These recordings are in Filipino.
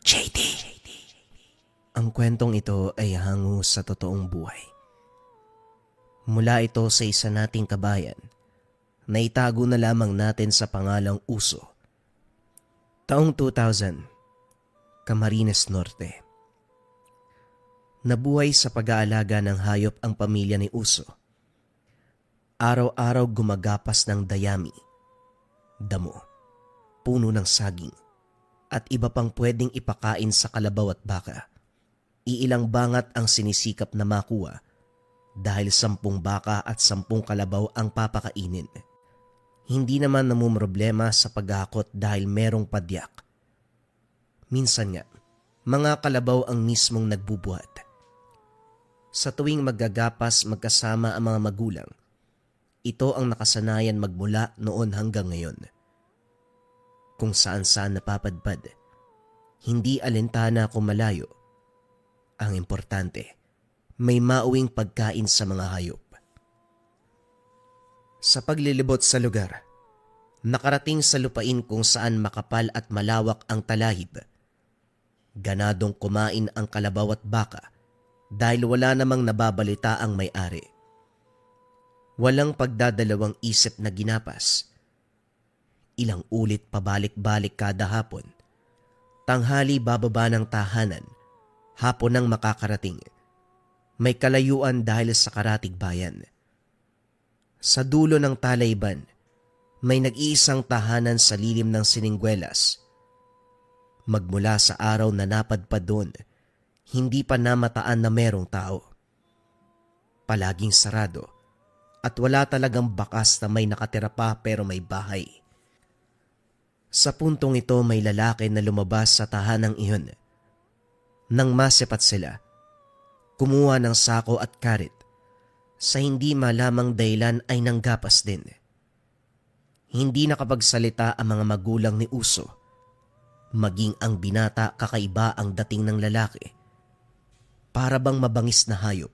JD. Ang kwentong ito ay hango sa totoong buhay. Mula ito sa isa nating kabayan na itago na lamang natin sa pangalang Uso. Taong 2000, Camarines Norte. Nabuhay sa pag-aalaga ng hayop ang pamilya ni Uso. Araw-araw gumagapas ng dayami, damo, puno ng saging, at iba pang pwedeng ipakain sa kalabaw at baka. Iilang bangat ang sinisikap na makuha dahil 10 baka at 10 kalabaw ang papakainin. Hindi naman namumroblema sa paghakot dahil merong padyak. Minsan nga, mga kalabaw ang mismong nagbubuhat. Sa tuwing maggagapas magkasama ang mga magulang, ito ang nakasanayan magmula noon hanggang ngayon. Kung saan-saan napapadpad, hindi alintana kung malayo. Ang importante, may mauwing pagkain sa mga hayop. Sa paglilibot sa lugar, nakarating sa lupain kung saan makapal at malawak ang talahib. Ganadong kumain ang kalabaw at baka dahil wala namang nababalita ang may-ari. Walang pagdadalawang isip na ginapas. Ilang ulit pabalik-balik kada hapon. Tanghali bababa ng tahanan, hapon nang makakarating. May kalayuan dahil sa karatig bayan. Sa dulo ng talayban, may nag-iisang tahanan sa lilim ng siningwelas. Magmula sa araw na napadpad doon, hindi pa namataan na merong tao. Palaging sarado at wala talagang bakas na may nakatira pa pero may bahay. Sa puntong ito may lalaki na lumabas sa tahanang iyon. Nang masepat sila, kumuha ng sako at karit. Sa hindi malamang dahilan ay nanggapas din. Hindi nakapagsalita ang mga magulang ni Uso. Maging ang binata kakaiba ang dating ng lalaki. Para bang mabangis na hayop.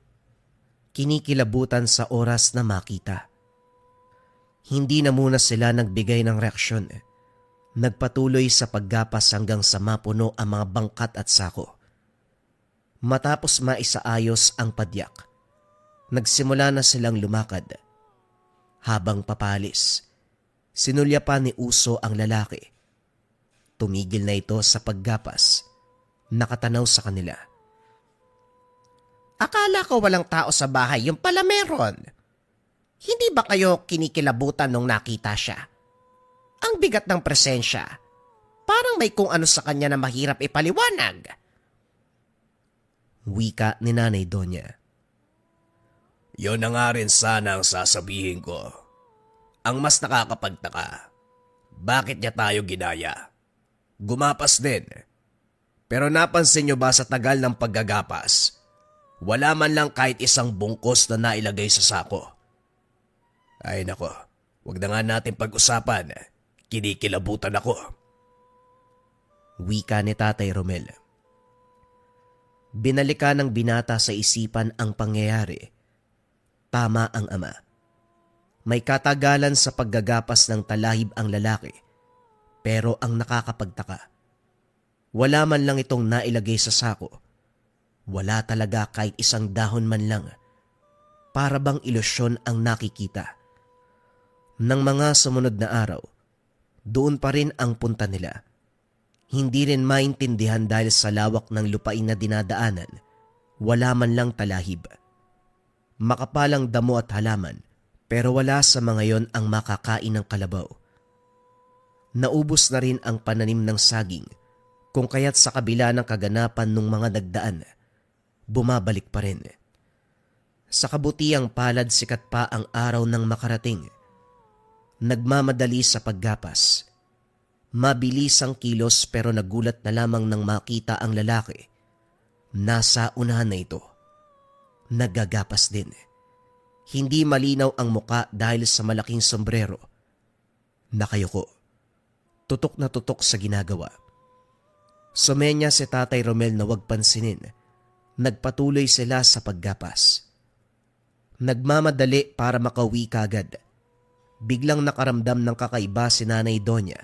Kinikilabutan sa oras na makita. Hindi na muna sila nagbigay ng reaksyon. Nagpatuloy sa paggapas hanggang sa mapuno ang mga bangkat at sako. Matapos maisaayos ang padyak, nagsimula na silang lumakad. Habang papalis, sinulya pa ni Uso ang lalaki. Tumigil na ito sa paggapas, nakatanaw sa kanila. Akala ko walang tao sa bahay, yung pala meron. Hindi ba kayo kinikilabutan nung nakita siya? Ang bigat ng presensya. Parang may kung ano sa kanya na mahirap ipaliwanag. Wika ni Nanay Donya. Yon na nga rin sana ang sasabihin ko. Ang mas nakakapagtaka, bakit niya tayo ginaya? Gumapas din. Pero napansin niyo ba sa tagal ng paggagapas, wala man lang kahit isang bungkos na nailagay sa sako? Ay nako, wag na nga natin pag-usapan. Kinikilabutan ako. Wika ni Tatay Romel. Binalikan ng binata sa isipan ang pangyayari. Tama ang ama. May katagalan sa paggagapas ng talahib ang lalaki. Pero ang nakakapagtaka, wala man lang itong nailagay sa sako. Wala talaga kahit isang dahon man lang. Para bang ilusyon ang nakikita. Nang mga sumunod na araw, doon pa rin ang punta nila. Hindi rin maintindihan dahil sa lawak ng lupain na dinadaanan, wala man lang talahib. Makapalang damo at halaman, pero wala sa mga yon ang makakain ng kalabaw. Naubos na rin ang pananim ng saging, kung kaya't sa kabila ng kaganapan ng mga nagdaan, bumabalik pa rin. Sa kabutiang palad sikat pa ang araw ng makarating. Nagmamadali sa paggapas. Mabilis ang kilos pero nagulat na lamang nang makita ang lalaki. Nasa unahan na ito. Naggagapas din. Hindi malinaw ang muka dahil sa malaking sombrero. Nakayuko. Tutok na tutok sa ginagawa. Sumenya si Tatay Romel na wag pansinin. Nagpatuloy sila sa paggapas. Nagmamadali para makauwi kagad. Biglang nakaramdam ng kakaiba si Nanay Donya.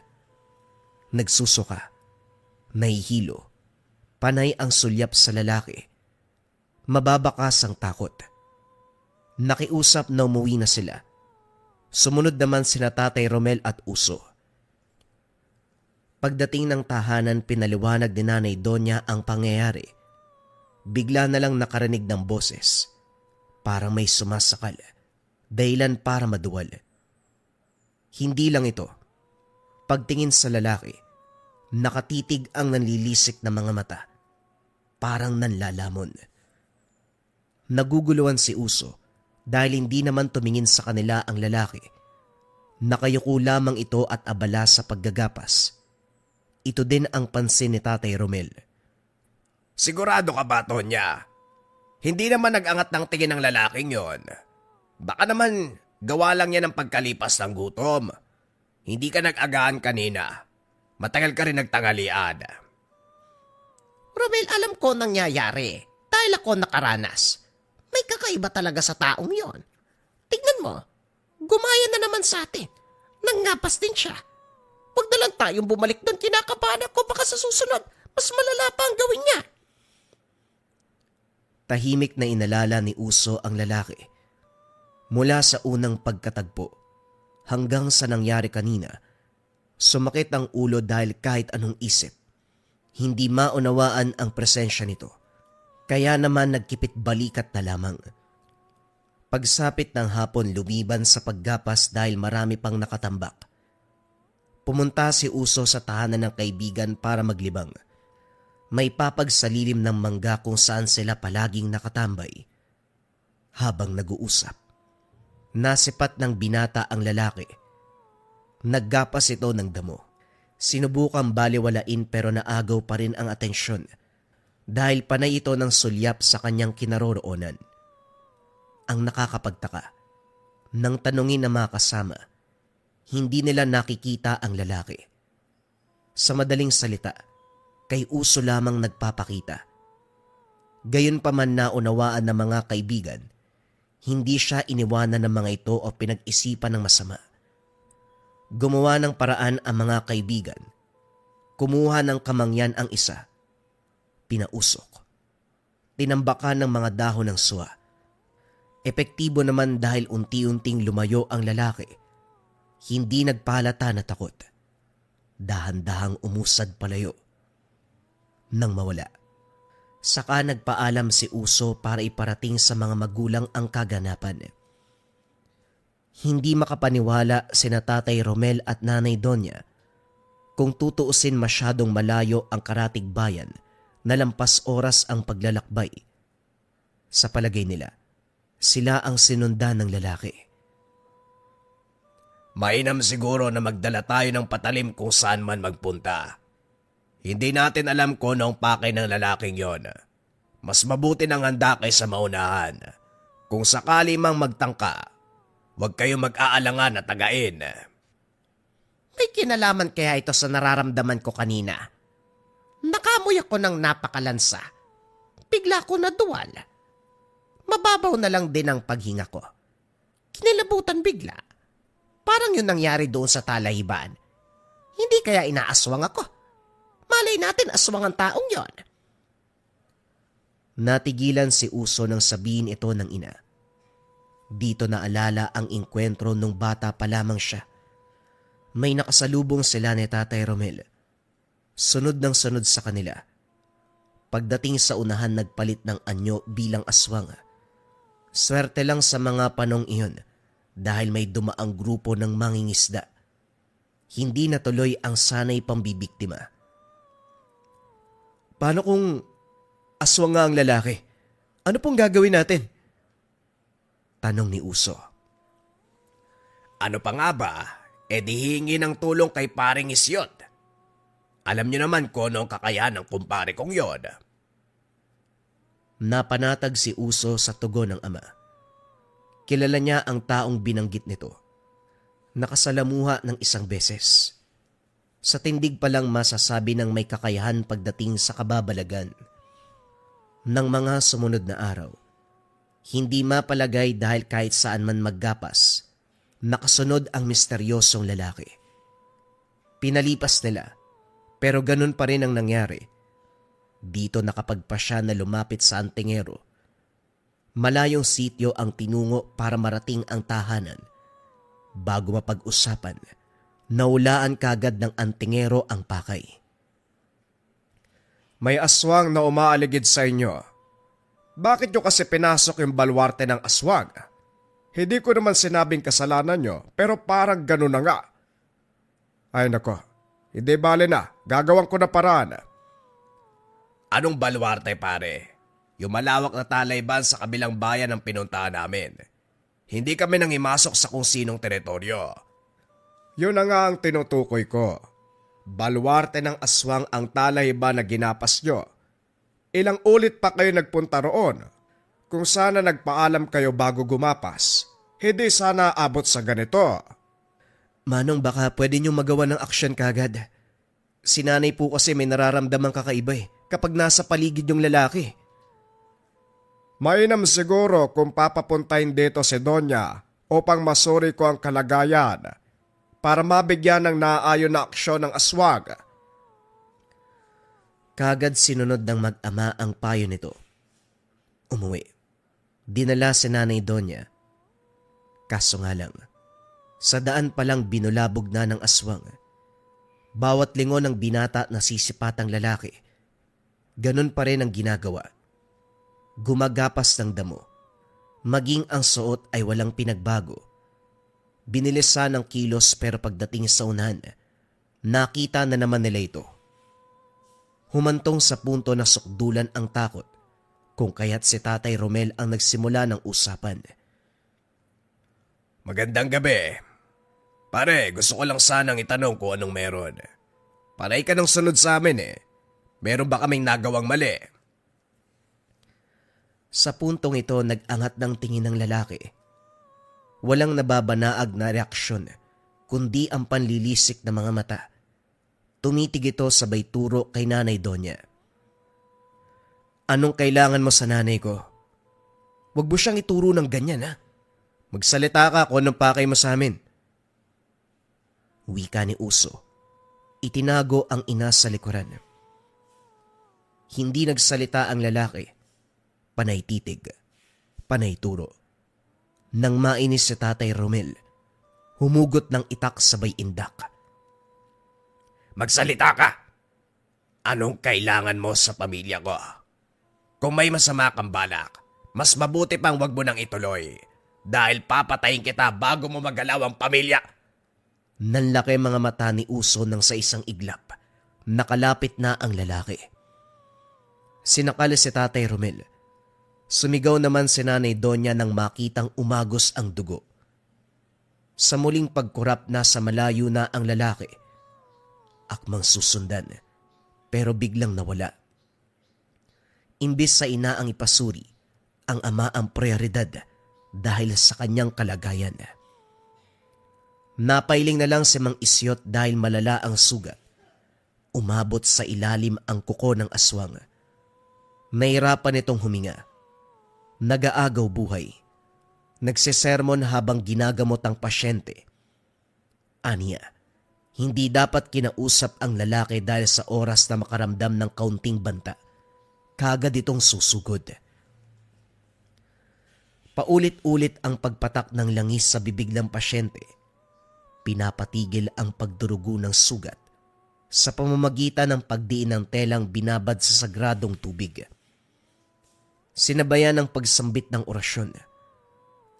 Nagsusuka, nahihilo, Panay ang sulyap sa lalaki. Mababakas ang takot. Nakiusap na umuwi na sila. Sumunod naman sina Tatay Romel at Uso. Pagdating ng tahanan, pinaliwanag ni Nanay Donya ang pangyayari. Bigla na lang nakarinig ng boses. Parang may sumasakal. Dahilan para maduwal. Hindi lang ito. Pagtingin sa lalaki, nakatitig ang nanlilisik na mga mata. Parang nanlalamon. Naguguluhan si Uso dahil hindi naman tumingin sa kanila ang lalaki. Nakayuko lamang ito at abala sa paggagapas. Ito din ang pansin ni Tatay Romel. Sigurado ka ba, Tonya? Hindi naman nag-angat ng tingin ng lalaking yon. Baka naman gawa lang yan ng pagkalipas ng gutom. Hindi ka nag-agaan kanina. Matagal ka rin nagtangalian. Romel, alam ko nangyayari dahil ako nakaranas. May kakaiba talaga sa taong yon. Tignan mo, gumaya na naman sa atin. Nangapas din siya. Huwag na lang tayong bumalik doon, kinakabahan ako, baka sa susunod, mas malala pa ang gawin niya. Tahimik na inalala ni Uso ang lalaki. Mula sa unang pagkatagpo hanggang sa nangyari kanina, sumakit ang ulo dahil kahit anong isip, hindi maunawaan ang presensya nito. Kaya naman nagkipit balikat na lamang. Pagsapit ng hapon, lumiban sa paggapas dahil marami pang nakatambak. Pumunta si Uso sa tahanan ng kaibigan para maglibang. May papag sa lilim ng mangga kung saan sila palaging nakatambay. Habang nag-uusap, nasipat ng binata ang lalaki. Naggapas ito ng damo. Sinubukang baliwalain pero naagaw pa rin ang atensyon dahil panay ito ng sulyap sa kanyang kinaroroonan. Ang nakakapagtaka, nang tanungin ng mga kasama, hindi nila nakikita ang lalaki. Sa madaling salita, kay Uso lamang nagpapakita. Gayunpaman naunawaan ng mga kaibigan, hindi siya iniwanan ng mga ito o pinag-isipan ng masama. Gumawa ng paraan ang mga kaibigan. Kumuha ng kamangyan ang isa. Pinausok. Tinambakan ng mga dahon ng suwa. Epektibo naman dahil unti-unting lumayo ang lalaki. Hindi nagpahalata na takot. Dahan-dahang umusad palayo. Nang mawala, saka nagpaalam si Uso para iparating sa mga magulang ang kaganapan. Hindi makapaniwala sina Tatay Romel at Nanay Donya kung tutuusin masyadong malayo ang karatig bayan na lampas oras ang paglalakbay. Sa palagay nila, sila ang sinundan ng lalaki. Mainam siguro na magdala tayo ng patalim kung saan man magpunta. Hindi natin alam kung anong pakay ng lalaking yon. Mas mabuti nang handa kaysa maunahan. Kung sakali mang magtangka, huwag kayong mag-aalangan na tagain. May kinalaman kaya ito sa nararamdaman ko kanina. Nakamoy ako ng napakalansa. Bigla ko naduwal. Mababaw na lang din ang paghinga ko. Kinilabutan bigla. Parang yun nangyari doon sa talahiban. Hindi kaya inaaswang ako. Malay natin aswang ang taong yon. Natigilan si Uso nang sabihin ito ng ina. Dito naalala ang engkwentro nung bata pa lamang siya. May nakasalubong sila ni Tatay Romel. Sunod ng sunod sa kanila. Pagdating sa unahan, nagpalit ng anyo bilang aswang. Swerte lang sa mga panong iyon dahil may dumaang grupo ng mangingisda. Hindi natuloy ang sanay pambibiktima. Paano kung aswang nga ang lalaki? Ano pong gagawin natin? Tanong ni Uso. Ano pa nga ba? E di hingi ng tulong kay paring Isyot. Alam niyo naman kung ano ang kakayahan ng kumpare kong yon. Napanatag si Uso sa tugon ng ama. Kilala niya ang taong binanggit nito. Nakasalamuha ng isang beses. Sa tindig pa lang masasabi ng may kakayahan pagdating sa kababalagan. Nang mga sumunod na araw, hindi mapalagay dahil kahit saan man maggapas, nakasunod ang misteryosong lalaki. Pinalipas nila, pero ganun pa rin ang nangyari. Dito nakapagpasya na lumapit sa antingero. Malayong sityo ang tinungo para marating ang tahanan. Bago mapag-usapan, naulaan kagad ng antingero ang pakay. May aswang na umaaligid sa inyo. Bakit nyo kasi pinasok yung balwarte ng aswang? Hindi ko naman sinabing kasalanan nyo, pero parang ganun na nga. Ay nako, hindi bale na, gagawin ko na paraan. Anong balwarte pare? Yung malawak na talayban sa kabilang bayan ang pinuntahan namin. Hindi kami nang imasok sa kung sinong teritoryo. Yun na nga ang tinutukoy ko. Balwarte ng aswang ang talayban na ginapas nyo. Ilang ulit pa kayo nagpunta roon. Kung sana nagpaalam kayo bago gumapas, hindi sana abot sa ganito. Manong, baka pwede niyong magawa ng aksyon kagad. Si nanay po kasi may nararamdamang kakaiba kapag nasa paligid yung lalaki. Mainam siguro kung papapuntahin dito si Donya upang masuri ko ang kalagayan para mabigyan ng naayon na aksyon ng aswang. Kagad sinunod ng mag-ama ang payo nito. Umuwi. Dinala si Nanay Donya. Kaso nga lang, sa daan palang binulabog na ng aswang. Bawat lingon ng binata na sisipatang lalaki, ganun pa rin ang ginagawa. Gumagapas ng damo. Maging ang suot ay walang pinagbago. Binilisan ng kilos pero pagdating sa unahan, nakita na naman nila ito. Humantong sa punto na sukdulan ang takot, kung kaya't si Tatay Romel ang nagsimula ng usapan. Magandang gabi. Pare, gusto ko lang sanang itanong kung anong meron. Panay ka ng sunod sa amin eh. Meron ba kaming nagawang mali? Sa puntong ito, nag-angat ng tingin ng lalaki. Walang nababanaag na reaksyon, kundi ang panlilisik ng mga mata. Tumitig ito sabay turo kay Nanay Donya. Anong kailangan mo sa nanay ko? Huwag mo siyang ituro ng ganyan ha. Magsalita ka kung anong pakay mo sa amin. Wika ni Uso. Itinago ang ina sa likuran. Hindi nagsalita ang lalaki. Panay titig. Panay turo. Nang mainis si Tatay Romel, humugot ng itak sabay indak. Magsalita ka! Anong kailangan mo sa pamilya ko? Kung may masama kang balak, mas mabuti pang wag mo nang ituloy. Dahil papatayin kita bago mo magalaw ang pamilya. Nanlaki mga mata ni Uso nang sa isang iglap. Nakalapit na ang lalaki. Sinakal si Tatay Romel. Sumigaw naman si Nanay Donya nang makitang umagos ang dugo. Sa muling pagkurap nasa malayo na ang lalaki. Akmang susundan, pero biglang nawala. Imbis sa ina ang ipasuri, ang ama ang prioridad dahil sa kanyang kalagayan. Napailing na lang si Mang Isyot dahil malala ang sugat. Umabot sa ilalim ang kuko ng aswang. Nahirapan itong huminga. Nagaagaw buhay. Nagsisermon habang ginagamot ang pasyente. Aniya, hindi dapat kinausap ang lalaki dahil sa oras na makaramdam ng kaunting banta. Kagad itong susugod. Paulit-ulit ang pagpatak ng langis sa bibig ng pasyente. Pinapatigil ang pagdurugo ng sugat sa pamamagitan ng pagdiin ng telang binabad sa sagradong tubig. Sinabayan ng pagsambit ng orasyon.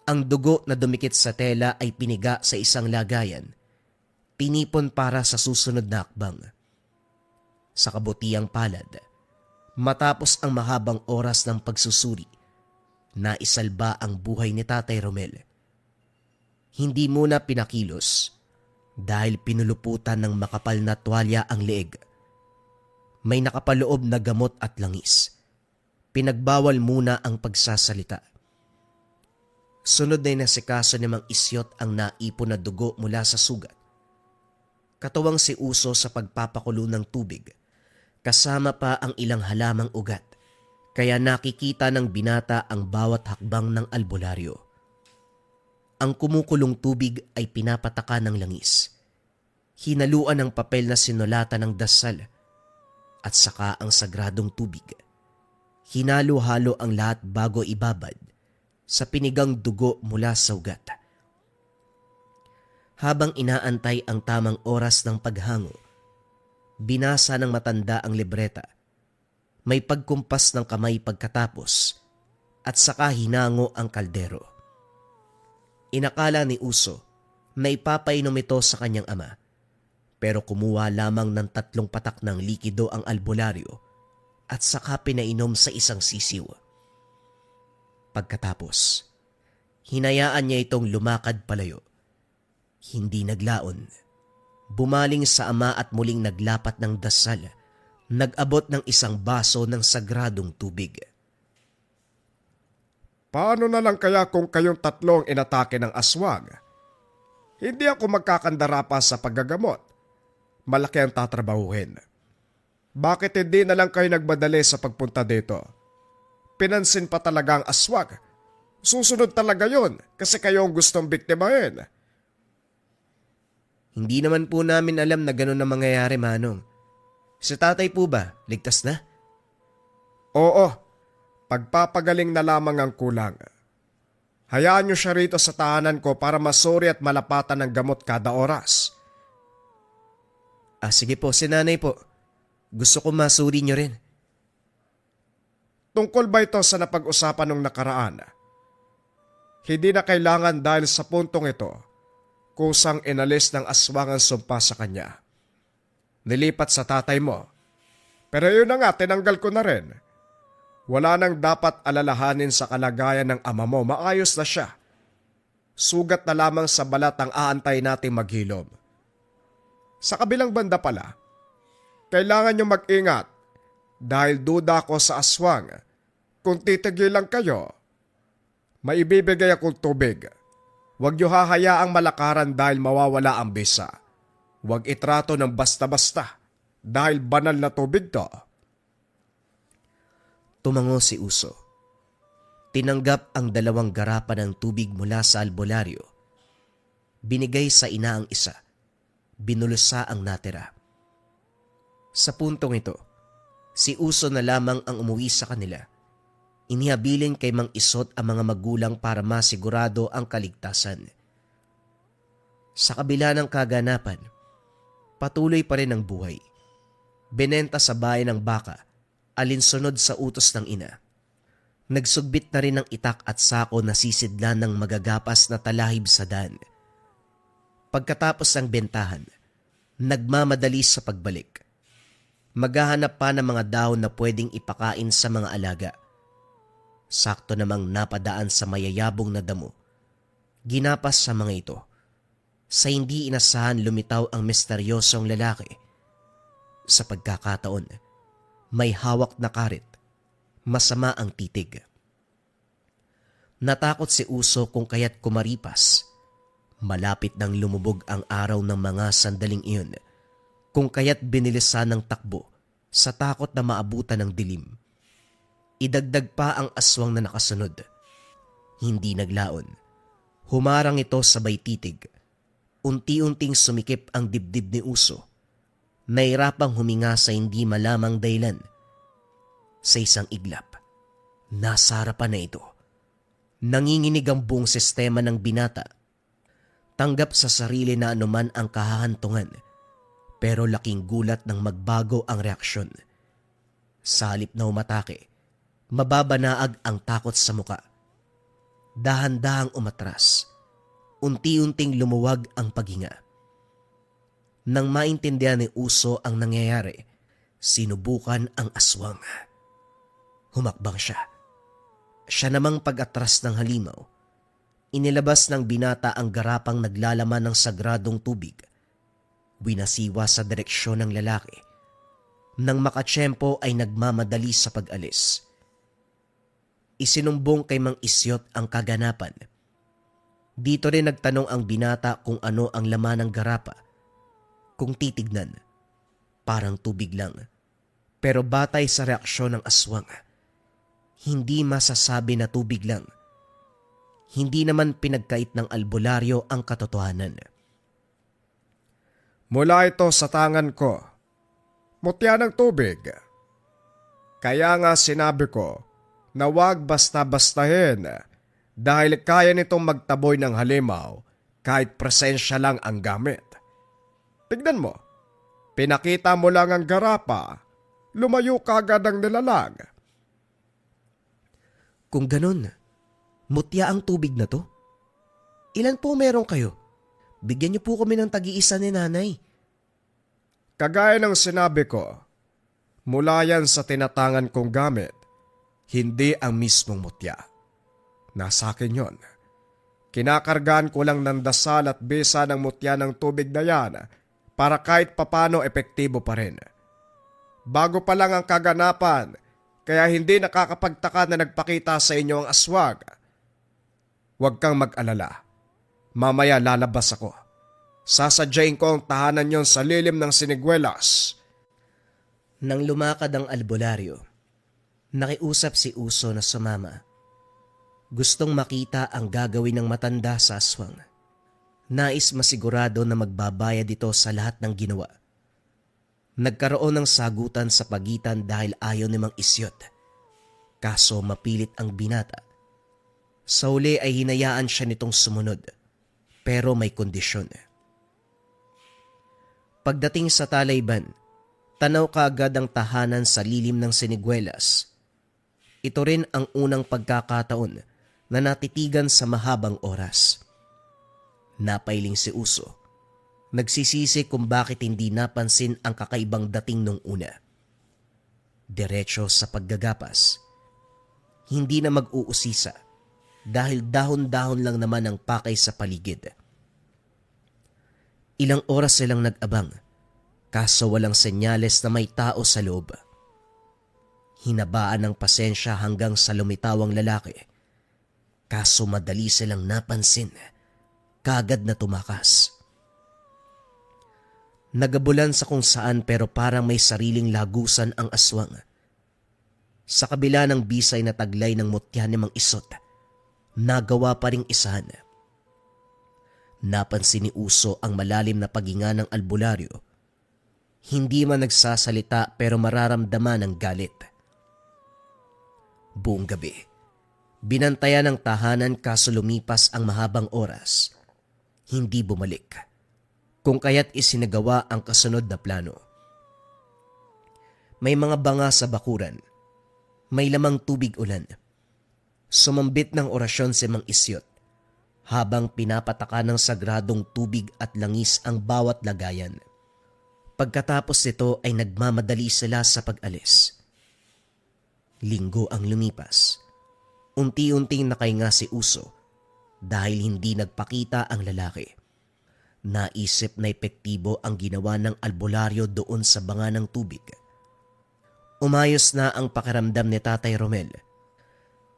Ang dugo na dumikit sa tela ay piniga sa isang lagayan. Tinipon para sa susunod na akbang. Sa kabutiang palad, matapos ang mahabang oras ng pagsusuri, naisalba ang buhay ni Tatay Romel. Hindi muna pinakilos dahil pinuluputan ng makapal na tuwalya ang leeg. May nakapaloob na gamot at langis. Pinagbawal muna ang pagsasalita. Sunod na inasikaso ni Mang Isyot ang naipon na dugo mula sa sugat. Katuwang si Uso sa pagpapakulo ng tubig, kasama pa ang ilang halamang ugat, kaya nakikita ng binata ang bawat hakbang ng albularyo. Ang kumukulong tubig ay pinapataka ng langis. Hinaluan ng papel na sinulatan ng dasal. at saka ang sagradong tubig. Hinalo-halo ang lahat bago ibabad sa pinigang dugo mula sa ugat. Habang inaantay ang tamang oras ng paghango, binasa ng matanda ang libreta. May pagkumpas ng kamay pagkatapos at saka hinango ang kaldero. Inakala ni Uso na ipapainom ito sa kanyang ama, pero kumuha lamang ng 3 patak ng likido ang albularyo at saka pinainom sa isang sisiw. Pagkatapos, hinayaan niya itong lumakad palayo. Hindi naglaon. Bumaling sa ama at muling naglapat ng dasal. Nag-abot ng isang baso ng sagradong tubig. Paano na lang kaya kung kayong 3 inatake ng aswang? Hindi ako magkakandara pa sa paggagamot. Malaki ang tatrabahuhin. Bakit hindi na lang kayo nagmadali sa pagpunta dito? Pinansin pa talaga ang aswang. Susunod talaga yon kasi kayo ang gustong biktimahin. Hindi naman po namin alam na gano'n ang mangyayari, Manong. Si tatay po ba, ligtas na? Oo, pagpapagaling na lamang ang kulang. Hayaan niyo siya rito sa tahanan ko para masuri at malapatan ng gamot kada oras. Sige po, si nanay po. Gusto ko masuri niyo rin. Tungkol ba ito sa napag-usapan nung nakaraan? Hindi na kailangan dahil sa puntong ito, kusang inalis ng aswang ang sumpa sa kanya. Nilipat sa tatay mo. Pero yun na nga, tinanggal ko na rin. Wala nang dapat alalahanin sa kalagayan ng ama mo, maayos na siya. Sugat na lamang sa balat ang aantay nating maghilom. Sa kabilang banda pala, kailangan nyo mag-ingat dahil duda ko sa aswang. Kung titigilan kayo, maibibigay akong tubig. Huwag nyo hahayaang malakaran dahil mawawala ang bisa. Huwag itrato ng basta-basta dahil banal na tubig to. Tumango si Uso. Tinanggap ang 2 garapan ng tubig mula sa albularyo. Binigay sa ina ang isa. Binulusa ang natira. Sa puntong ito, si Uso na lamang ang umuwi sa kanila. Inihabilin kay Mang Isot ang mga magulang para masigurado ang kaligtasan. Sa kabila ng kaganapan, patuloy pa rin ang buhay. Benenta sa bayan ng baka, alinsunod sa utos ng ina. Nagsugbit na rin ng itak at sako na sisidlan ng magagapas na talahib sa daan. Pagkatapos ng bentahan, nagmamadali sa pagbalik. Maghahanap pa ng mga dahon na pwedeng ipakain sa mga alaga. Sakto namang napadaan sa mayayabong na damo. Ginapas sa mga ito. Sa hindi inasahan lumitaw ang misteryosong lalaki. Sa pagkakataon, may hawak na karit. Masama ang titig. Natakot si Uso kung kaya't kumaripas. Malapit nang lumubog ang araw ng mga sandaling iyon, kung kaya't binilisan ng takbo sa takot na maabutan ng dilim. Idagdag pa ang aswang na nakasunod. Hindi naglaon. Humarang ito sabay titig. Unti-unting sumikip ang dibdib ni Uso. Nahirapang huminga sa hindi malamang dahilan. Sa isang iglap, nasa harapan na ito. Nanginginig ang buong sistema ng binata. Tanggap sa sarili na anuman ang kahahantungan, pero laking gulat nang magbago ang reaksyon. Sa halip na umatake, mababanaag ang takot sa muka. Dahan-dahang umatras. Unti-unting lumuwag ang paghinga. Nang maintindihan ni Uso ang nangyayari, sinubukan ang aswang. Humakbang siya. Siya namang pag-atras ng halimaw. Inilabas ng binata ang garapang naglalaman ng sagradong tubig. Winasiwa sa direksyon ng lalaki. Nang makatsyempo ay nagmamadali sa pag-alis. Isinumbong kay Mang Isyot ang kaganapan. Dito rin nagtanong ang binata kung ano ang laman ng garapa. Kung titignan, parang tubig lang. Pero batay sa reaksyon ng aswang, hindi masasabi na tubig lang. Hindi naman pinagkait ng albularyo ang katotohanan. Mula ito sa tangan ko. mutya ng tubig. Kaya nga sinabi ko na wag basta-bastahin dahil kaya nitong magtaboy ng halimaw kahit presensya lang ang gamit. Tignan mo, pinakita mo lang ang garapa, lumayo kagad ang nilalang. Kung ganun, mutya ang tubig na to. Ilan po meron kayo? Bigyan niyo po kami ng tag-iisa ni nanay. Kagaya ng sinabi ko, mula yan sa tinatangan kong gamit, hindi ang mismong mutya. Nasa akin yon. Kinakargaan ko lang ng dasal at bisa ng mutya ng tubig na yan para kahit papano epektibo pa rin. Bago pa lang ang kaganapan, kaya hindi nakakapagtaka na nagpakita sa inyo ang aswag. Huwag kang mag-alala. Mamaya lalabas ako. Sasadyain ko ang tahanan yon sa lilim ng siniguelas. Nang lumakad ang albularyo, nakiusap si Uso na sumama. Gustong makita ang gagawin ng matanda sa aswang. Nais masigurado na magbabayad ito sa lahat ng ginawa. Nagkaroon ng sagutan sa pagitan dahil ayaw ni Mang Isyot. Kaso mapilit ang binata. Sa uli ay hinayaan siya nitong sumunod, pero may kondisyon. Pagdating sa Talayban, tanaw kaagad ang tahanan sa lilim ng siniguelas. Ito rin ang unang pagkakataon na natitigan sa mahabang oras. Napailing si Uso. Nagsisisi kung bakit hindi napansin ang kakaibang dating nung una. Diretso sa paggagapas. Hindi na mag-uusisa dahil dahon-dahon lang naman ang pakay sa paligid. Ilang oras silang nag-abang, kaso walang senyales na may tao sa loob. Hinabaan ng pasensya hanggang sa lumitaw ang lalaki. Kaso madali silang napansin, kagad na tumakas. Nagabulan sa kung saan pero parang may sariling lagusan ang aswang. Sa kabila ng bisay na taglay ng mutya ni Mang Isot, nagawa pa ring isahan. Napansin ni Uso ang malalim na paghinga ng albularyo. Hindi man nagsasalita pero mararamdaman ang galit. Buong gabi, binantayan ng tahanan kaso lumipas ang mahabang oras. Hindi bumalik. Kung kaya't isinagawa ang kasunod na plano. May mga banga sa bakuran. May lamang tubig ulan. Sumambit ng orasyon si Mang Isyot habang pinapataka ng sagradong tubig at langis ang bawat lagayan. Pagkatapos nito ay nagmamadali sila sa pag-alis. Linggo ang lumipas. Unti-unting nakahinga si Uso dahil hindi nagpakita ang lalaki. Naisip na epektibo ang ginawa ng albularyo doon sa banga ng tubig. Umayos na ang pakiramdam ni Tatay Romel.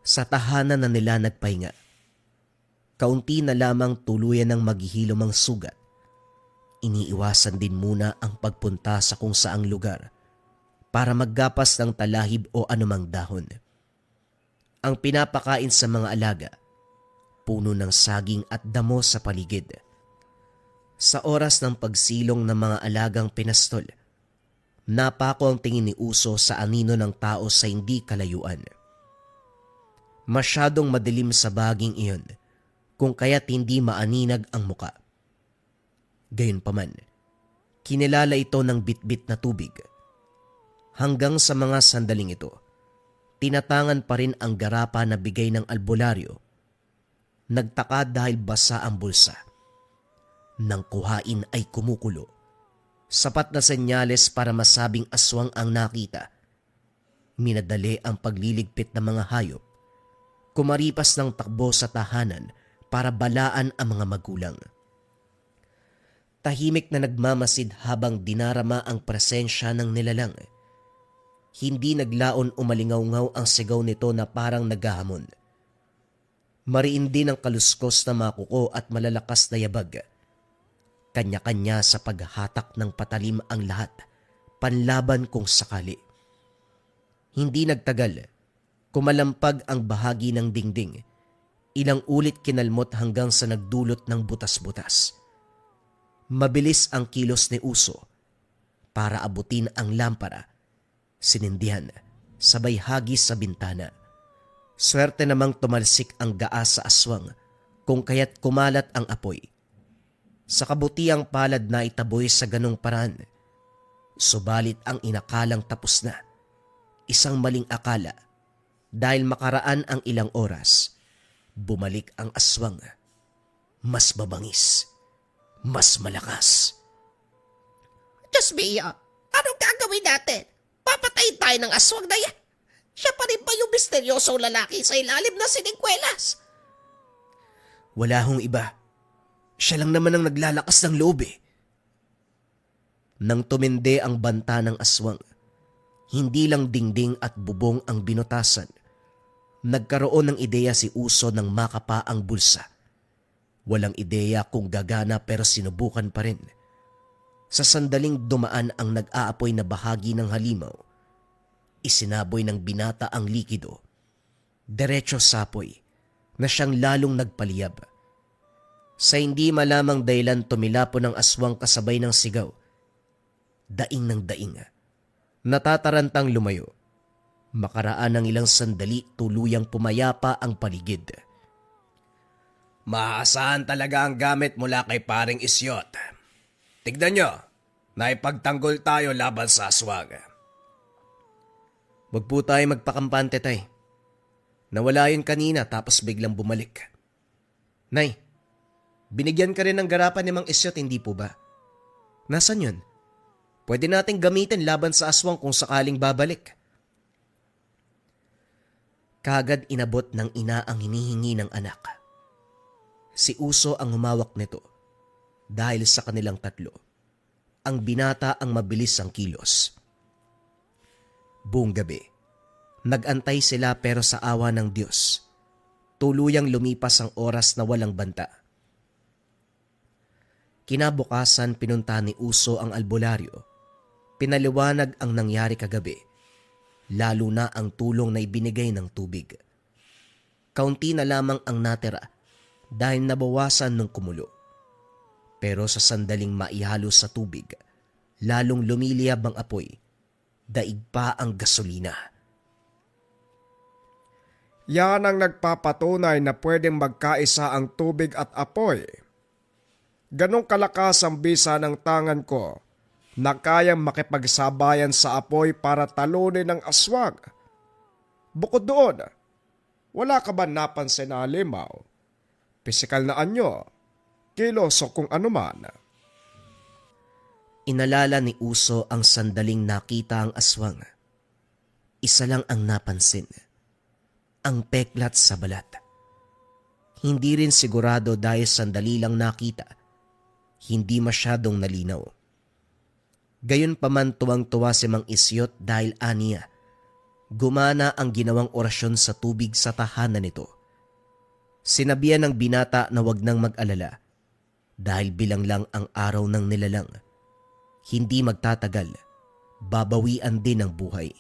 Sa tahanan na nila nagpahinga. Kaunti na lamang tuluyan ng maghihilom ang sugat. Iniiwasan din muna ang pagpunta sa kung saang lugar para maggapas ng talahib o anumang dahon. Ang pinapakain sa mga alaga, puno ng saging at damo sa paligid. Sa oras ng pagsilong ng mga alagang pinastol, napako ang tingin ni Uso sa anino ng tao sa hindi kalayuan. Masyadong madilim sa baging iyon, kung kaya't hindi maaninag ang muka. Gayunpaman, kinilala ito ng bitbit na tubig. Hanggang sa mga sandaling ito, tinatangan pa rin ang garapa na bigay ng albularyo. Nagtaka dahil basa ang bulsa. Nang kuhain ay kumukulo. Sapat na senyales para masabing aswang ang nakita. Minadali ang pagliligpit ng mga hayop. Kumaripas ng takbo sa tahanan para balaan ang mga magulang. Tahimik na nagmamasid habang dinarama ang presensya ng nilalang. Hindi naglaon umalingaw-ngaw ang sigaw nito na parang naghahamon. Mariin din ang kaluskos na mga kuko at malalakas na yabag. Kanya-kanya sa paghatak ng patalim ang lahat, panlaban kung sakali. Hindi nagtagal, kumalampag ang bahagi ng dingding. Ilang ulit kinalmot hanggang sa nagdulot ng butas-butas. Mabilis ang kilos ni Uso. para abutin ang lampara. Sinindihan, sabay hagis sa bintana. Swerte namang tumalsik ang gaa sa aswang kung kaya't kumalat ang apoy. Sa kabutiang palad na itaboy sa ganong paraan. Subalit ang inakalang tapos na. Isang maling akala. Dahil makaraan ang ilang oras, bumalik ang aswang. Mas mabangis. Mas malakas. Diyos Mia, anong gagawin natin? Papatayin tayo ng aswang na yan. Siya pa rin ba yung misteryosong lalaki sa ilalim ng siningkwelas? Wala hong iba. Siya lang naman ang naglalakas ng loob eh. Nang tumindi ang banta ng aswang, hindi lang dingding at bubong ang binutasan. Nagkaroon ng ideya si Uso ng makapa ang bulsa. Walang ideya kung gagana pero sinubukan pa rin. Sa sandaling dumaan ang nag-aapoy na bahagi ng halimaw, isinaboy ng binata ang likido. Diretso sapoy na siyang lalong nagpaliyab. Sa hindi malamang dahilan tumilapo ng aswang kasabay ng sigaw. Daing ng daing. Natatarantang lumayo. Makaraan ng ilang sandali tuluyang pumayapa ang paligid. Maaasahan talaga ang gamit mula kay paring Isyot. Tignan nyo, naipagtanggol tayo laban sa aswang. Wag po tayo magpakampante, tay. Nawala yun kanina tapos biglang bumalik. Nay, binigyan ka rin ng garapan ni Mang Isyot, hindi po ba? Nasaan yun? Pwede nating gamitin laban sa aswang kung sakaling babalik. Kagad inabot ng ina ang hinihingi ng anak. Si Uso ang humawak nito dahil sa kanilang tatlo. Ang binata ang mabilis ang kilos. Buong gabi, nag-antay sila pero sa awa ng Diyos, tuluyang lumipas ang oras na walang banta. Kinabukasan pinunta ni Uso ang albularyo. Pinaliwanag ang nangyari kagabi, lalo na ang tulong na ibinigay ng tubig. Kaunti na lamang ang natira dahil nabawasan nung kumulo. Pero sa sandaling maihalo sa tubig, lalong lumiliyab ang apoy, daig pa ang gasolina. Yan ang nagpapatunay na pwedeng magkaisa ang tubig at apoy. Ganong kalakas ang bisa ng tangan ko na kayang makipagsabayan sa apoy para talunin ang aswang. Bukod doon, wala ka ba napansin na halimaw? Pisikal na anyo, kilos o kung anuman. Inalala ni Uso ang sandaling nakita ang aswang. Isa lang ang napansin, ang peklat sa balat. Hindi rin sigurado dahil sandali lang nakita, hindi masyadong nalinaw. Gayunpaman tuwang-tuwa si Mang Isyot dahil aniya, gumana ang ginawang orasyon sa tubig sa tahanan nito. Sinabihan ng binata na wag nang mag-alala dahil bilang lang ang araw ng nilalang. Hindi magtatagal, babawian din ang buhay.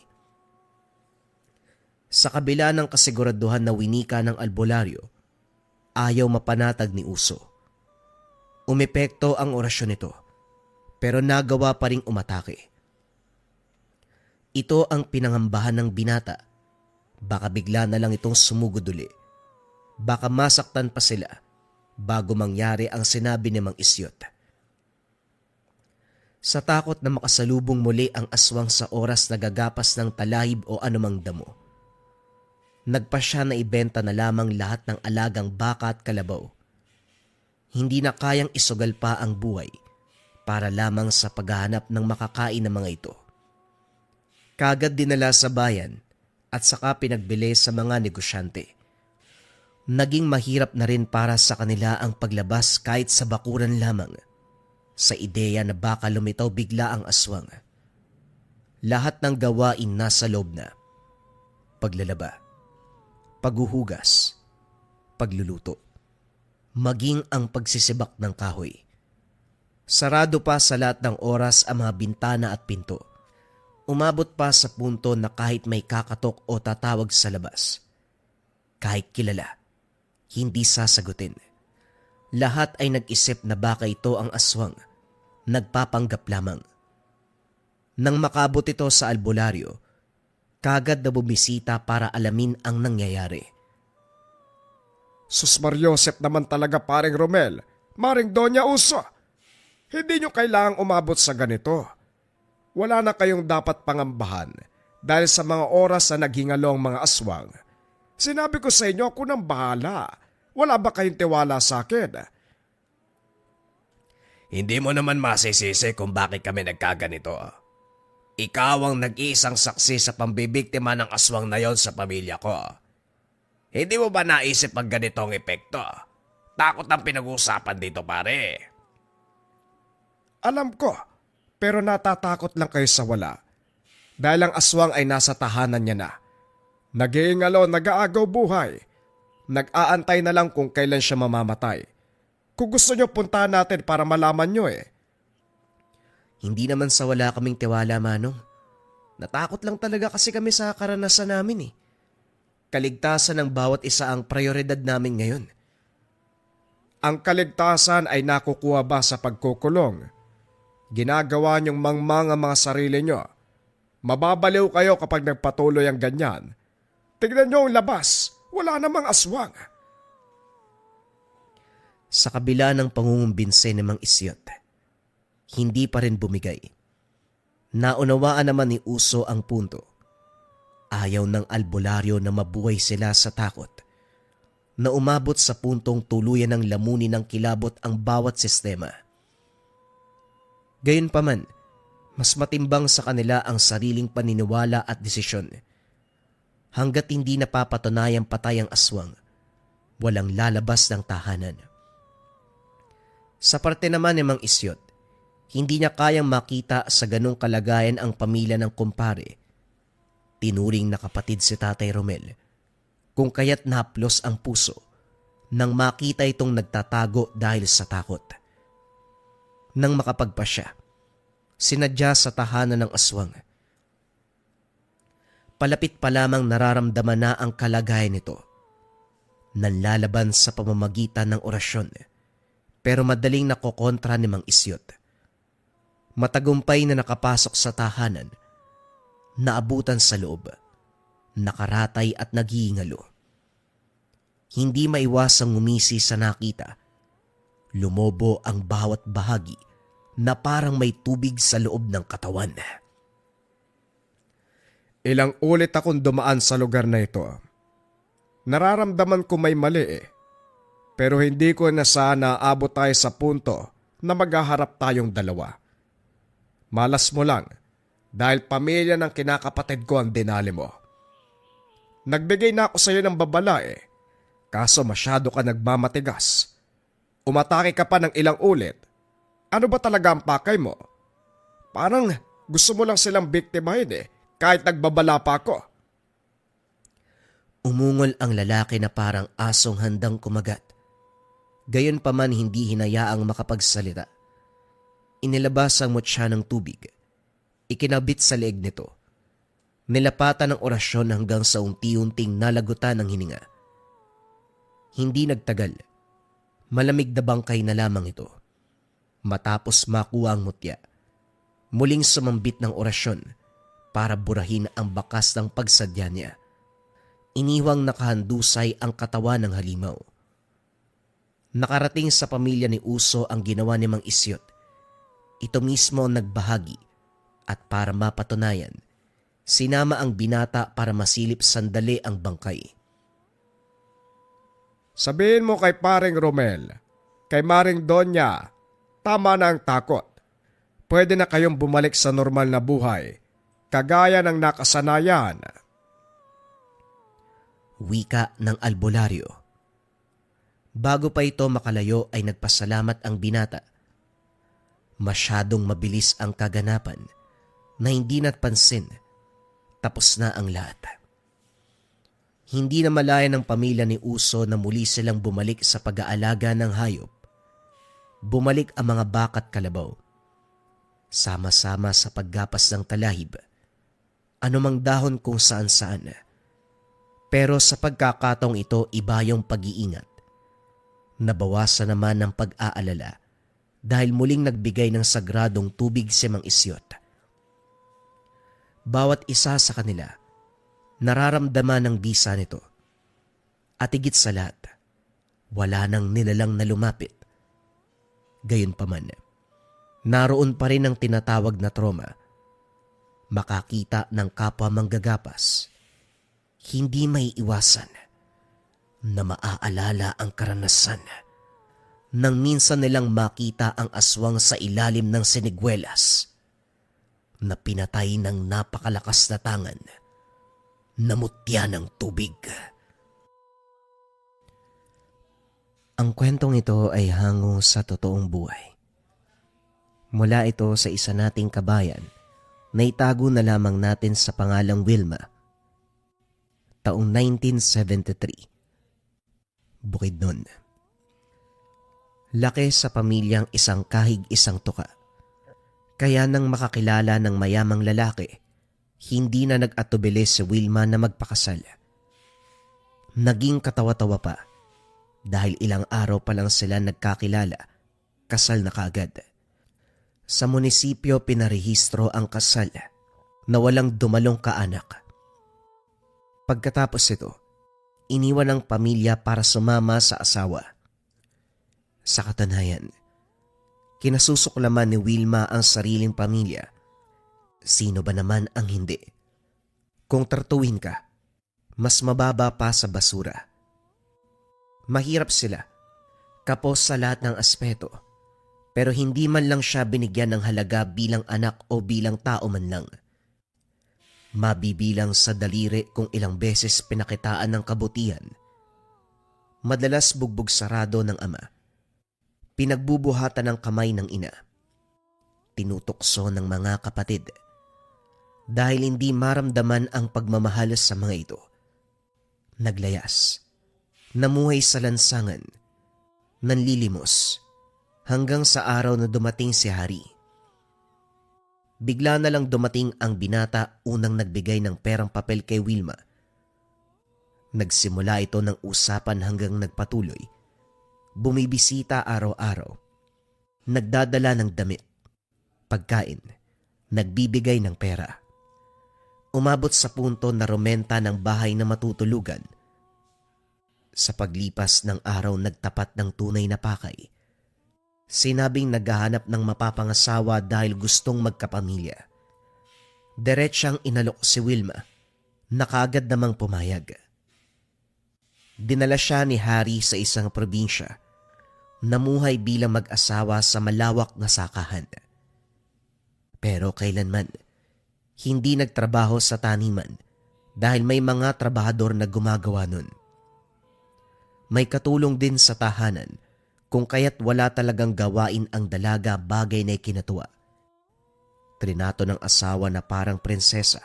Sa kabila ng kasiguraduhan na winika ng albularyo, ayaw mapanatag ni Uso. Umepekto ang orasyon nito, pero nagawa pa ring umatake. Ito ang pinangambahan ng binata. Baka bigla na lang itong sumugod uli. Baka masaktan pa sila bago mangyari ang sinabi ni Mang Isyot. Sa takot na makasalubong muli ang aswang sa oras na gagapas ng talahib o anumang damo, nagpa siya na ibenta na lamang lahat ng alagang baka at kalabaw. Hindi na kayang isugal pa ang buhay para lamang sa paghahanap ng makakain ng mga ito. Kagad dinala sa bayan at saka pinagbili sa mga negosyante. Naging mahirap na rin para sa kanila ang paglabas kahit sa bakuran lamang, sa ideya na baka lumitaw bigla ang aswang. Lahat ng gawain nasa loob na. Paglalaba, paghuhugas, pagluluto, maging ang pagsisibak ng kahoy. Sarado pa sa lahat ng oras ang mga bintana at pinto. Umabot pa sa punto na kahit may kakatok o tatawag sa labas, kahit kilala, hindi sasagutin. Lahat ay nag-isip na baka ito ang aswang, nagpapanggap lamang. Nang makabot ito sa albularyo, kagad na bumisita para alamin ang nangyayari. Sus Mariosep naman talaga, paring Romel, Maring Doña Uso. Hindi nyo kailangang umabot sa ganito. Wala na kayong dapat pangambahan dahil sa mga oras na naghingalo ang mga aswang. Sinabi ko sa inyo, ako nang bahala. Wala ba kayong tiwala sa akin? Hindi mo naman masisisi kung bakit kami nagkaganito. Ikaw ang nag-iisang saksi sa pambibiktima ng aswang na yon sa pamilya ko. Hindi mo ba naisip ang ganitong epekto? Takot ang pinag-uusapan dito, pare. Alam ko, pero natatakot lang kayo sa wala. Dahil ang aswang ay nasa tahanan niya na. Nag-iingalo, nag-aagaw buhay. Nag-aantay na lang kung kailan siya mamamatay. Kung gusto nyo, puntahan natin para malaman nyo eh. Hindi naman sa wala kaming tiwala, Manong. Natakot lang talaga kasi kami sa karanasan namin eh. Kaligtasan ng bawat isa ang prioridad namin ngayon. Ang kaligtasan ay nakukuha ba sa pagkukulong? Ginagawa niyong mangmang ang mga sarili niyo. Mababaliw kayo kapag nagpatuloy ang ganyan. Tignan niyo ang labas. Wala namang aswang. Sa kabila ng pangungumbinse ni Mang Isyot, hindi pa rin bumigay. Naunawaan naman ni Uso ang punto. Ayaw ng albularyo na mabuhay sila sa takot, na umabot sa puntong tuluyan ng lamunin ng kilabot ang bawat sistema. Gayunpaman, mas matimbang sa kanila ang sariling paniniwala at desisyon. Hanggat hindi napapatunayang patay ang aswang, walang lalabas ng tahanan. Sa parte naman ni Mang Isyot, hindi niya kayang makita sa ganong kalagayan ang pamilya ng kumpare. Tinuring na kapatid si Tatay Romel, kung kaya't nahaplos ang puso nang makita itong nagtatago dahil sa takot. Nang makapagpasya, sinadya sa tahanan ng aswang. Palapit pa lamang nararamdaman na ang kalagayan nito. Nanlalaban sa pamamagitan ng orasyon, pero madaling nakokontra ni Mang Isyot. Matagumpay na nakapasok sa tahanan, naabutan sa loob, nakaratay at naghihingalo. Hindi maiwasang ngumisi sa nakita. Lumobo ang bawat bahagi na parang may tubig sa loob ng katawan. Ilang ulit akong dumaan sa lugar na ito. Nararamdaman ko may mali eh. Pero hindi ko na sana abot tayo sa punto na maghaharap tayong dalawa. Malas mo lang dahil pamilya ng kinakapatid ko ang dinali mo. Nagbigay na ako sa iyo ng babala eh. Kaso masyado ka nagmamatigas. Umatake ka pa ng ilang ulit. Ano ba talaga ang pakay mo? Parang gusto mo lang silang biktimahin eh, kahit nagbabala pa ako. Umungol ang lalaki na parang asong handang kumagat. Gayon pa man hindi hinayaang makapagsalita. Inilabas ang mutya ng tubig. Ikinabit sa leeg nito. Nilapatan ng orasyon hanggang sa unti-unting nalagutan ng hininga. Hindi nagtagal. Malamig na bangkay na lamang ito. Matapos makuha ang mutya, muling sumambit ng orasyon para burahin ang bakas ng pagsadya niya. Iniwang nakahandusay ang katawan ng halimaw. Nakarating sa pamilya ni Uso ang ginawa ni Mang Isyot. Ito mismo ang nagbahagi at para mapatunayan, sinama ang binata para masilip sandali ang bangkay. Sabihin mo kay paring Romel, kay Maring Donya, tama na ang takot. Pwede na kayong bumalik sa normal na buhay, kagaya ng nakasanayan. Wika ng albularyo. Bago pa ito makalayo ay nagpasalamat ang binata. Masyadong mabilis ang kaganapan na hindi napansin. Tapos na ang lahat. Hindi na malaya ng pamilya ni Uso na muli silang bumalik sa pag-aalaga ng hayop. Bumalik ang mga bakat kalabaw. Sama-sama sa paggapas ng talahib. Anumang dahon kung saan-saan. Pero sa pagkakataong ito, iba yung pag-iingat. Nabawasan naman ng pag-aalala dahil muling nagbigay ng sagradong tubig si Mang Isyot. Bawat isa sa kanila, nararamdaman ng bisa nito. At higit sa lahat, wala nang nilalang na lumapit. Gayunpaman, naroon pa rin ang tinatawag na trauma. Makakita ng kapwa manggagapas, hindi may iwasan na maaalala ang karanasan nang minsan nilang makita ang aswang sa ilalim ng sinigwelas na pinatay ng napakalakas na tangan na mutya ng tubig. Ang kwentong ito ay hango sa totoong buhay. Mula ito sa isa nating kabayan na itago na lamang natin sa pangalang Wilma. Taong 1973. Bukidnon. Laki sa pamilyang isang kahig isang tuka. Kaya nang makakilala ng mayamang lalaki, hindi na nag-atubili si Wilma na magpakasal. Naging katawa-tawa pa dahil ilang araw pa lang sila nagkakilala, kasal na kaagad. Sa munisipyo pinarehistro ang kasal na walang dumalong kaanak. Pagkatapos ito, iniwan ng pamilya para sumama sa asawa. Sa katanayan, kinasusuklaman ni Wilma ang sariling pamilya. Sino ba naman ang hindi? Kung tratuhin ka, mas mababa pa sa basura. Mahirap sila, kapos sa lahat ng aspeto, pero hindi man lang siya binigyan ng halaga bilang anak o bilang tao man lang. Mabibilang sa daliri kung ilang beses pinakitaan ng kabutihan. Madalas bugbog sarado ng ama. Pinagbubuhatan ng kamay ng ina. Tinutokso ng mga kapatid. Dahil hindi maramdaman ang pagmamahal sa mga ito. Naglayas. Namuhay sa lansangan. Nanlilimos. Hanggang sa araw na dumating si Hari. Bigla na lang dumating ang binata unang nagbigay ng perang papel kay Wilma. Nagsimula ito ng usapan hanggang nagpatuloy. Bumibisita araw-araw. Nagdadala ng damit, pagkain, nagbibigay ng pera. Umabot sa punto na rumenta ng bahay na matutulugan. Sa paglipas ng araw nagtapat ng tunay na pakay. Sinabing naghahanap ng mapapangasawa dahil gustong magkapamilya. Diretsyang inalok si Wilma, na kaagad namang pumayag. Dinala siya ni Hari sa isang probinsya. Namuhay bilang mag-asawa sa malawak na sakahan. Pero kailanman, hindi nagtrabaho sa taniman dahil may mga trabahador na gumagawa nun. May katulong din sa tahanan kung kaya't wala talagang gawain ang dalaga bagay na ikinatuwa. Trinato ng asawa na parang prinsesa.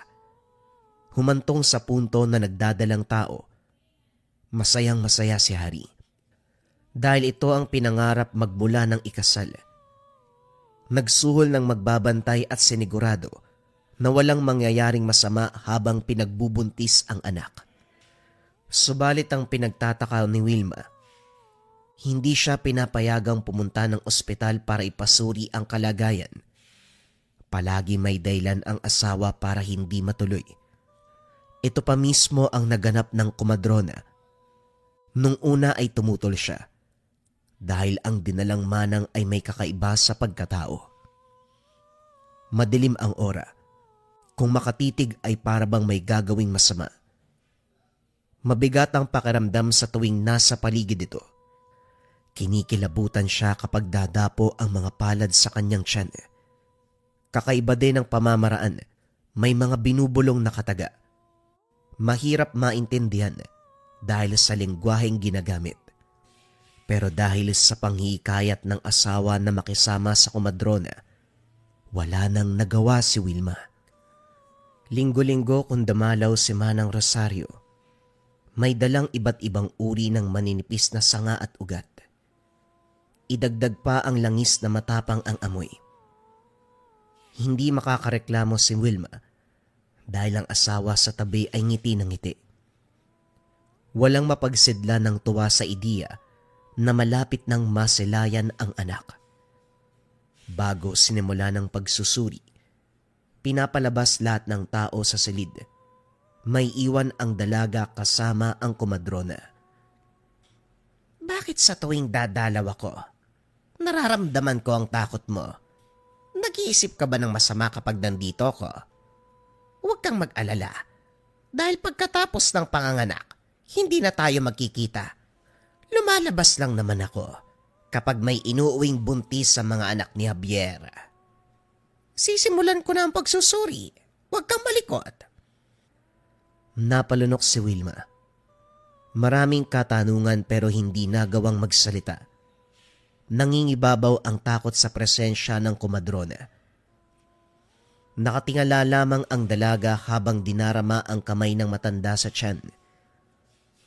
Humantong sa punto na nagdadalang tao. Masayang masaya si Hari. Dahil ito ang pinangarap magmula ng ikasal. Nagsuhol ng magbabantay at sinigurado na walang mangyayaring masama habang pinagbubuntis ang anak. Subalit ang pinagtataka ni Wilma, hindi siya pinapayagang pumunta ng ospital para ipasuri ang kalagayan. Palagi may dahilan ang asawa para hindi matuloy. Ito pa mismo ang naganap ng komadrona. Nung una ay tumutol siya dahil ang dinalang manang ay may kakaiba sa pagkatao. Madilim ang ora. Kung makatitig ay parabang may gagawing masama. Mabigat ang pakiramdam sa tuwing nasa paligid ito. Kinikilabutan siya kapag dadapo ang mga palad sa kanyang tiyan. Kakaiba din ang pamamaraan. May mga binubulong na kataga. Mahirap maintindihan dahil sa lengguwaheng ginagamit. Pero dahil sa panghihikayat ng asawa na makisama sa komadrona, wala nang nagawa si Wilma. Linggo-linggo kung dumalaw si Manang Rosario, may dalang iba't ibang uri ng maninipis na sanga at ugat. Idagdag pa ang langis na matapang ang amoy. Hindi makakareklamo si Wilma dahil ang asawa sa tabi ay ngiti ng ngiti. Walang mapagsidla ng tuwa sa ideya na malapit ng masilayan ang anak. Bago sinimula ng pagsusuri, Pinapalabas lahat ng tao sa silid. May iwan ang dalaga kasama ang komadrona. Bakit sa tuwing dadalaw ako, nararamdaman ko ang takot mo? Nag-iisip ka ba ng masama kapag nandito ko? Huwag kang mag-alala. Dahil pagkatapos ng panganganak, hindi na tayo magkikita. Lumalabas lang naman ako kapag may inuuwing buntis sa mga anak ni Javier. Sisimulan ko na ang pagsusuri. Huwag kang malikot. Napalunok si Wilma. Maraming katanungan pero hindi nagawang magsalita. Nangingibabaw ang takot sa presensya ng komadrona. Nakatingala lamang ang dalaga habang dinarama ang kamay ng matanda sa tiyan.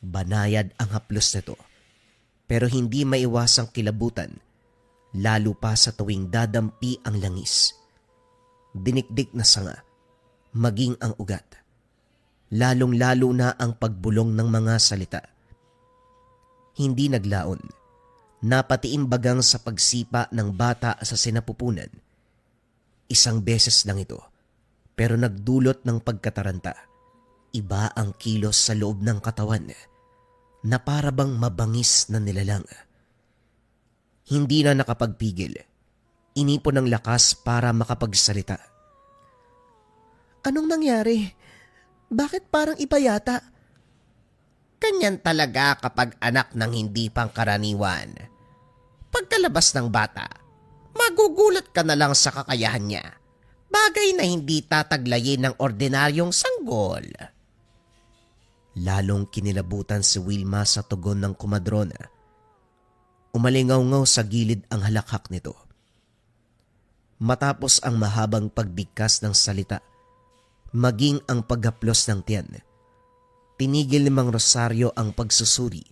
Banayad ang haplos nito, pero hindi maiwasang kilabutan, lalo pa sa tuwing dadampi ang langis. Dinikdik na sanga, maging ang ugat. Lalong-lalo na ang pagbulong ng mga salita. Hindi naglaon. Napatiimbagang sa pagsipa ng bata sa sinapupunan. Isang beses lang ito, pero nagdulot ng pagkataranta. Iba ang kilos sa loob ng katawan na para bang mabangis na nilalang. Hindi na nakapagpigil. Inipon ng lakas para makapagsalita. Anong nangyari? Bakit parang iba yata? Ganyan talaga kapag anak ng hindi pangkaraniwan. Pagkalabas ng bata, magugulat ka na lang sa kakayahan niya. Bagay na hindi tataglayin ng ordinaryong sanggol. Lalong kinilabutan si Wilma sa tugon ng komadrona. Umalingaw-ngaw sa gilid ang halakhak nito. Matapos ang mahabang pagbigkas ng salita, maging ang paghaplos ng tiyan, tinigil ni Mang Rosario ang pagsusuri.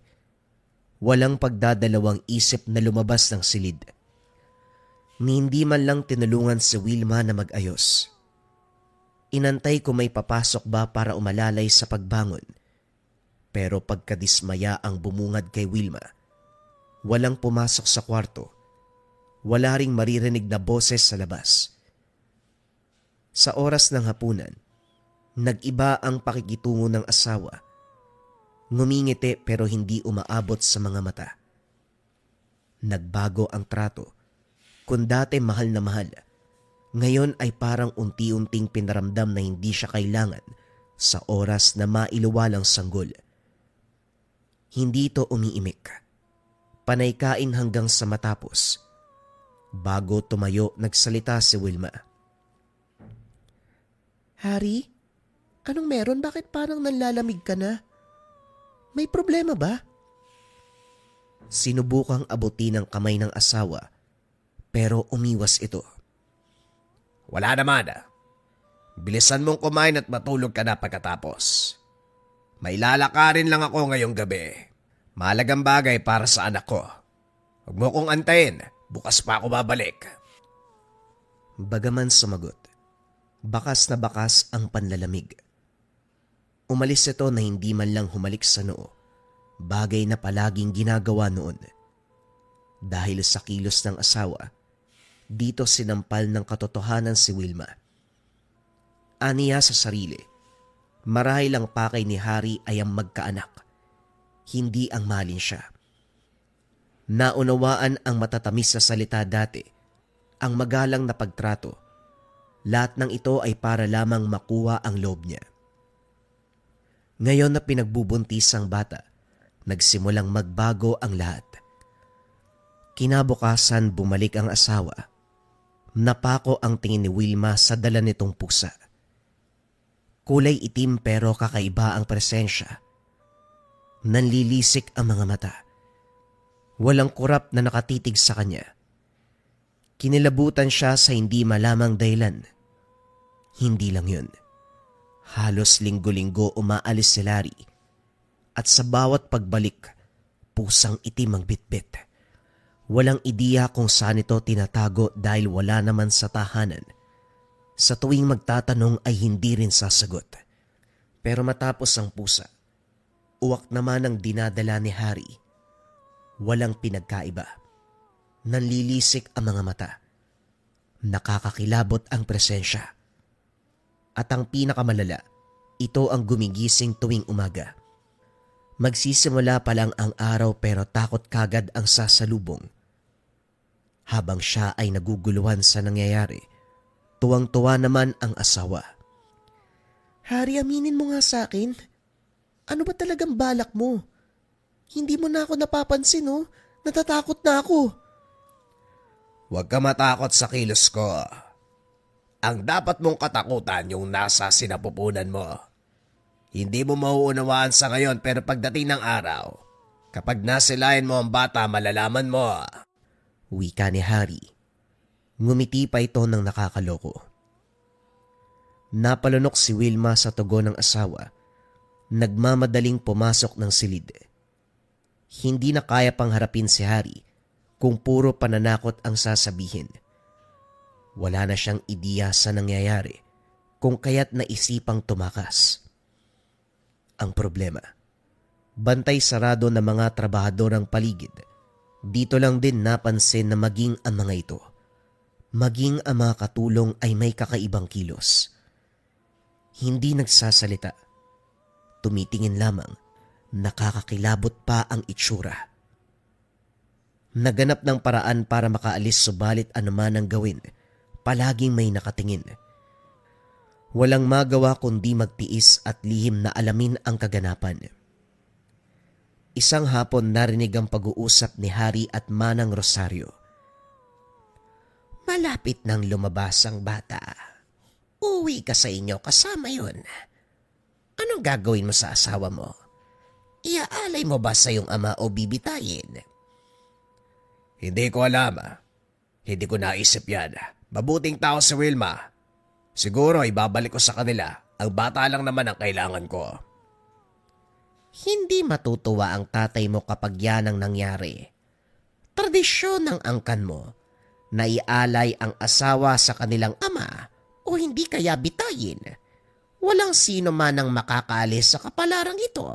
Walang pagdadalawang isip na lumabas ng silid. Ni hindi man lang tinulungan si Wilma na mag-ayos. Inantay ko may papasok ba para umalalay sa pagbangon. Pero pagkadismaya ang bumungad kay Wilma, walang pumasok sa kwarto. Wala ring maririnig na boses sa labas. Sa oras ng hapunan, nag-iba ang pakikitungo ng asawa. Ngumingiti pero hindi umaabot sa mga mata. Nagbago ang trato. Kung dati mahal na mahal, ngayon ay parang unti-unting pinaramdam na hindi siya kailangan sa oras na mailuwalang sanggol. Hindi ito umiimik. Panaykain hanggang sa matapos. Bago tumayo, nagsalita si Wilma. Harry, anong meron? Bakit parang nanlalamig ka na? May problema ba? Sinubukang abutin ng kamay ng asawa pero umiwas ito. Wala naman. Bilisan mong kumain at matulog ka na pagkatapos. May lalakarin lang ako ngayong gabi. Mahalagang bagay para sa anak ko. Huwag mo kong antayin. Bukas pa ako babalik. Bagaman sumagot, bakas na bakas ang panlalamig. Umalis ito na hindi man lang humalik sa noo, bagay na palaging ginagawa noon. Dahil sa kilos ng asawa, dito sinampal ng katotohanan si Wilma. Aniya sa sarili, marahil ang pakay ni Harry ay ang magkaanak, hindi ang malin siya. Naunawaan ang matatamis na salita dati, ang magalang na pagtrato. Lahat ng ito ay para lamang makuha ang loob niya. Ngayon na pinagbubuntis ang bata, nagsimulang magbago ang lahat. Kinabukasan bumalik ang asawa. Napako ang tingin ni Wilma sa dala nitong pusa. Kulay itim pero kakaiba ang presensya. Nanlilisik ang mga mata. Walang kurap na nakatitig sa kanya. Kinilabutan siya sa hindi malamang dahilan. Hindi lang yun. Halos linggo-linggo umaalis si Larry. At sa bawat pagbalik, pusang itim ang bitbit. Walang ideya kung saan ito tinatago dahil wala naman sa tahanan. Sa tuwing magtatanong ay hindi rin sasagot. Pero matapos ang pusa, uwak naman ang dinadala ni Harry. Walang pinagkaiba. Nanlilisik ang mga mata. Nakakakilabot ang presensya. At ang pinakamalala, ito ang gumigising tuwing umaga. Magsisimula pa lang ang araw pero takot kagad ang sasalubong. Habang siya ay naguguluhan sa nangyayari, tuwang-tuwa naman ang asawa. Hari, aminin mo nga sa akin. Ano ba talagang balak mo? Hindi mo na ako napapansin, oh. Natatakot na ako. Huwag ka matakot sa kilos ko. Ang dapat mong katakutan yung nasa sinapupunan mo. Hindi mo mauunawaan sa ngayon pero pagdating ng araw, kapag nasilayan mo ang bata, malalaman mo. Wika ni Harry. Ngumiti pa ito ng nakakaloko. Napalunok si Wilma sa tugon ng asawa. Nagmamadaling pumasok ng silid. Hindi na kaya pang harapin si Harry kung puro pananakot ang sasabihin. Wala na siyang ideya sa nangyayari kung kaya't naisipang tumakas. Ang problema, bantay sarado ng mga trabahador ang paligid. Dito lang din napansin na maging ang mga ito, maging ang mga katulong ay may kakaibang kilos. Hindi nagsasalita. Tumitingin lamang, nakakakilabot pa ang itsura. Naganap ng paraan para makaalis subalit anuman ang gawin, palaging may nakatingin. Walang magawa kundi magtiis at lihim na alamin ang kaganapan. Isang hapon narinig ang pag-uusap ni Harry at Manang Rosario. Malapit nang lumabas ang bata. Uwi ka sa inyo kasama yun. Anong gagawin mo sa asawa mo? Iaalay mo ba sa iyong ama o bibitayin? Hindi ko alam. Hindi ko naisip yan. Mabuting tao si Wilma. Siguro ibabalik ko sa kanila. Ang bata lang naman ang kailangan ko. Hindi matutuwa ang tatay mo kapag yan ang nangyari. Tradisyon ng angkan mo na ialay ang asawa sa kanilang ama o hindi kaya bitayin. Walang sino man ang makakaalis sa kapalarang ito.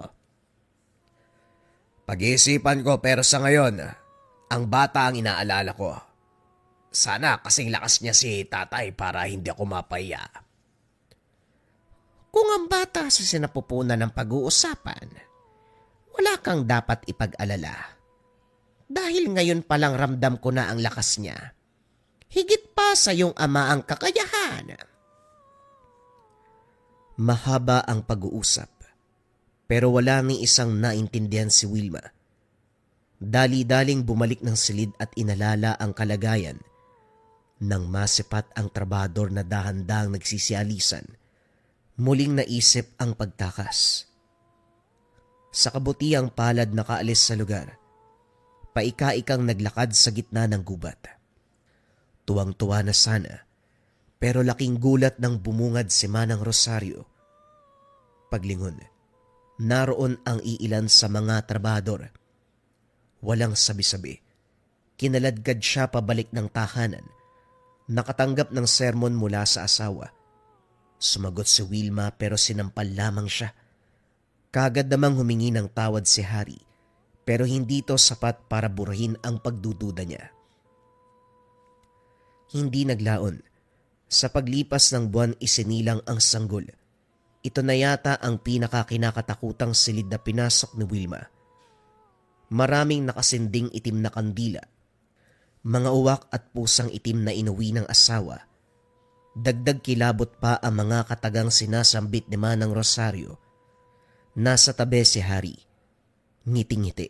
Pag-iisipan ko pero sa ngayon, ang bata ang inaalala ko. Sana kasing lakas niya si tatay para hindi ako mapaya. Kung ang bata sa sinapupunan ng pag-uusapan, wala kang dapat ipag-alala. Dahil ngayon palang ramdam ko na ang lakas niya. Higit pa sa iyong ama ang kakayahan. Mahaba ang pag-uusap, pero wala ni isang naintindihan si Wilma. Dali-daling bumalik ng silid at inalala ang kalagayan nang masipat ang trabahador na dahan-dahang nagsisialisan. Muling naisip ang pagtakas. Sa kabutiang palad nakaalis sa lugar, paika-ikang naglakad sa gitna ng gubat. Tuwang-tuwa na sana, pero laking gulat nang bumungad si Manang Rosario. Paglingon, naroon ang iilan sa mga trabahador. Walang sabi-sabi, kinaladkad siya pabalik ng tahanan, nakatanggap ng sermon mula sa asawa. Sumagot si Wilma pero sinampal lamang siya. Kagad namang humingi ng tawad si Harry, pero hindi ito sapat para burahin ang pagdududa niya. Hindi naglaon. Sa paglipas ng buwan isinilang ang sanggol. Ito na yata ang pinakakinakatakutang silid na pinasok ni Wilma. Maraming nakasinding itim na kandila. Mga uwak at pusang itim na inuwi ng asawa. Dagdag kilabot pa ang mga katagang sinasambit ni Manang Rosario. Nasa tabi si Harry. Ngiti-ngiti.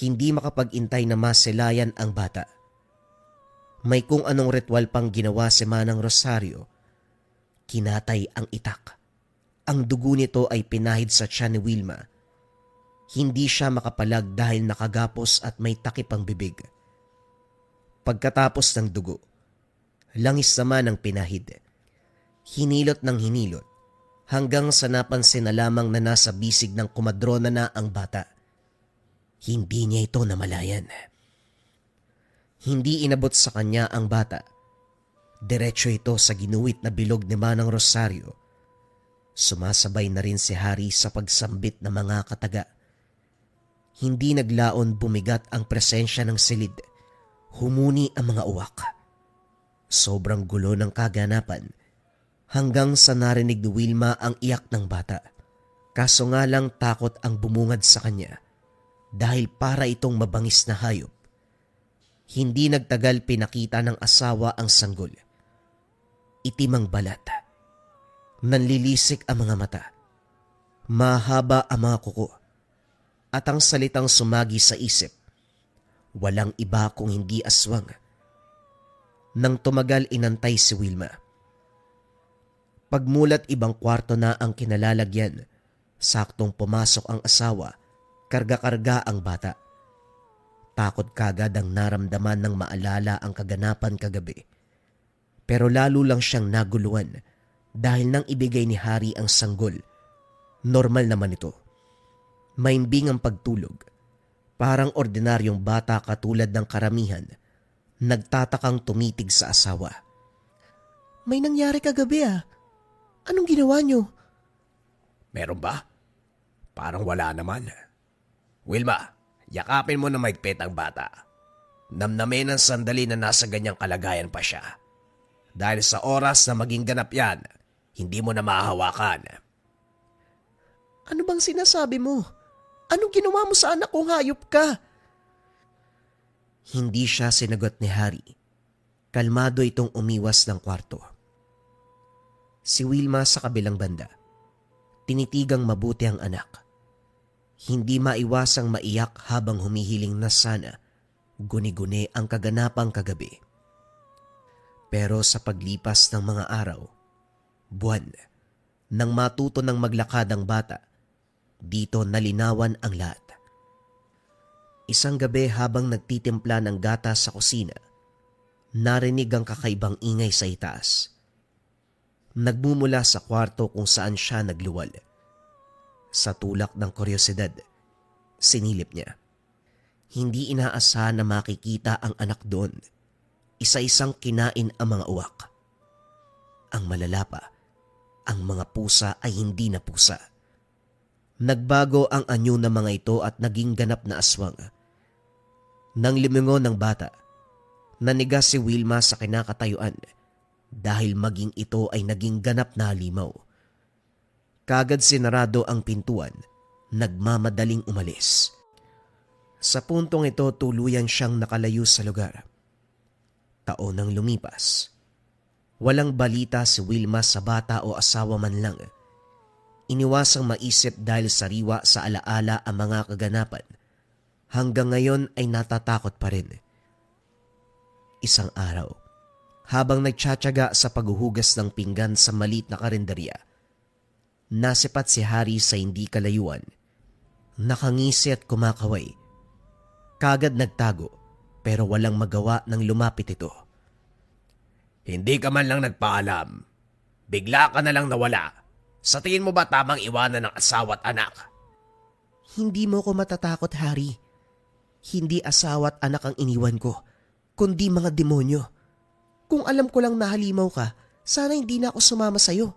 Hindi makapag-intay na masilayan ang bata. May kung anong ritual pang ginawa si Manang Rosario. Kinatay ang itak. Ang dugo nito ay pinahid sa tiyan ni Wilma. Hindi siya makapalag dahil nakagapos at may takip ang bibig. Pagkatapos ng dugo, langis naman ang pinahid. Hinilot ng hinilot hanggang sa napansin na lamang na nasa bisig ng kumadrona na ang bata. Hindi niya ito namalayan. Hindi inabot sa kanya ang bata. Diretso ito sa ginuwit na bilog ni Manang Rosario. Sumasabay na rin si Harry sa pagsambit ng mga kataga. Hindi naglaon bumigat ang presensya ng silid. Humuni ang mga uwak. Sobrang gulo ng kaganapan Hanggang sa narinig ni Wilma ang iyak ng bata. Kaso nga lang takot ang bumungad sa kanya dahil para itong mabangis na hayop. Hindi nagtagal pinakita ng asawa ang sanggol. Itim ang balat. Nanlilisik ang mga mata. Mahaba ang mga kuko. At ang salitang sumagi sa isip, walang iba kung hindi aswang. Nang tumagal inantay si Wilma. Pagmulat ibang kwarto na ang kinalalagyan, saktong pumasok ang asawa, karga-karga ang bata. Takot kagad ang naramdaman ng maalala ang kaganapan kagabi. Pero lalo lang siyang naguluhan dahil nang ibigay ni Hari ang sanggol. Normal naman ito. Maimbing ang pagtulog. Parang ordinaryong bata katulad ng karamihan. Nagtatakang tumitig sa asawa. May nangyari kagabi ah. Anong ginawa niyo? Meron ba? Parang wala naman. Wilma, yakapin mo na maigpit ang bata. Namnamin ang sandali na nasa ganyang kalagayan pa siya. Dahil sa oras na maging ganap yan, hindi mo na mahahawakan. Ano bang sinasabi mo? Anong ginawa mo sa anak kong hayop ka? Hindi siya sinagot ni Hari. Kalmado itong umiwas ng kwarto. Si Wilma sa kabilang banda. Tinitigang mabuti ang anak. Hindi maiwasang maiyak habang humihiling na sana guni-guni ang kaganapang kagabi. Pero sa paglipas ng mga araw, buwan, nang matuto ng maglakad ang bata, dito nalinawan ang lahat. Isang gabi habang nagtitimpla ng gatas sa kusina, narinig ang kakaibang ingay sa itaas. Nagmumula sa kwarto kung saan siya nagluwal. Sa tulak ng kuryosidad, sinilip niya. Hindi inaasahan na makikita ang anak doon. Isa-isang kinain ang mga uwak. Ang malala pa, ang mga pusa ay hindi na pusa. Nagbago ang anyo ng mga ito at naging ganap na aswang. Nang limingon ng bata, naniga si Wilma sa kinakatayuan dahil maging ito ay naging ganap na halimaw. Kagad sinarado ang pintuan, nagmamadaling umalis. Sa puntong ito tuluyan siyang nakalayo sa lugar. Taon ang lumipas. Walang balita si Wilma sa bata o asawa man lang. Iniwasang maisip dahil sariwa sa alaala ang mga kaganapan. Hanggang ngayon ay natatakot pa rin. Isang araw, habang nagtsatsaga sa paghuhugas ng pinggan sa maliit na karinderya, nasipat si Hari sa hindi kalayuan. Nakangisi at kumakaway. Kagad nagtago pero walang magawa nang lumapit ito. Hindi ka man lang nagpaalam. Bigla ka na lang nawala. Sa tingin mo ba tamang iwanan ng asawa at anak? Hindi mo ko matatakot, Hari. Hindi asawa at anak ang iniwan ko, kundi mga demonyo. Kung alam ko lang na halimaw ka, sana hindi na ako sumama sa'yo.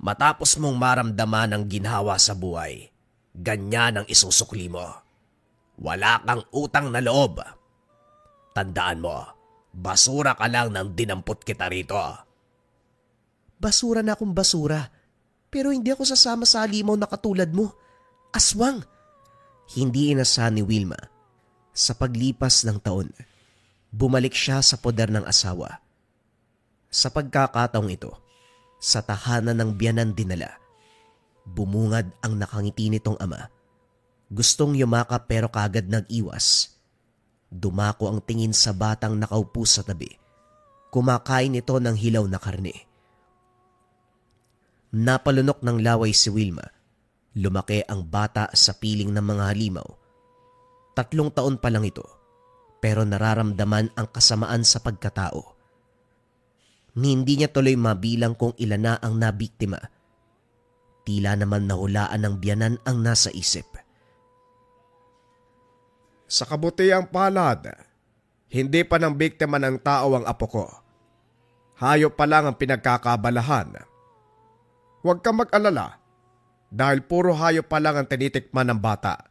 Matapos mong maramdaman ang ginhawa sa buhay, ganyan ang isusukli mo. Wala kang utang na loob. Tandaan mo, basura ka lang nang dinampot kita rito. Basura na akong basura, pero hindi ako sasama sa halimaw na katulad mo. Aswang! Hindi inasahan ni Wilma. Sa paglipas ng taon, bumalik siya sa poder ng asawa. Sa pagkakataong ito, sa tahanan ng biyanan dinala, bumungad ang nakangiti nitong ama. Gustong yumakap pero kagad nag-iwas. Dumako ang tingin sa batang nakaupo sa tabi. Kumakain ito ng hilaw na karne. Napalunok ng laway si Wilma. Lumaki ang bata sa piling ng mga halimaw. 3 taon pa lang ito, pero nararamdaman ang kasamaan sa pagkatao. Hindi niya tuloy mabilang kung ilan na ang nabiktima. Tila naman nahulaan ng biyanan ang nasa isip. Sa kabutiang palad, hindi pa ng biktima ng tao ang apo ko. Hayop pa lang ang pinagkakabalahan. Huwag kang mag-alala dahil puro hayop pa lang ang tinitikman ng bata.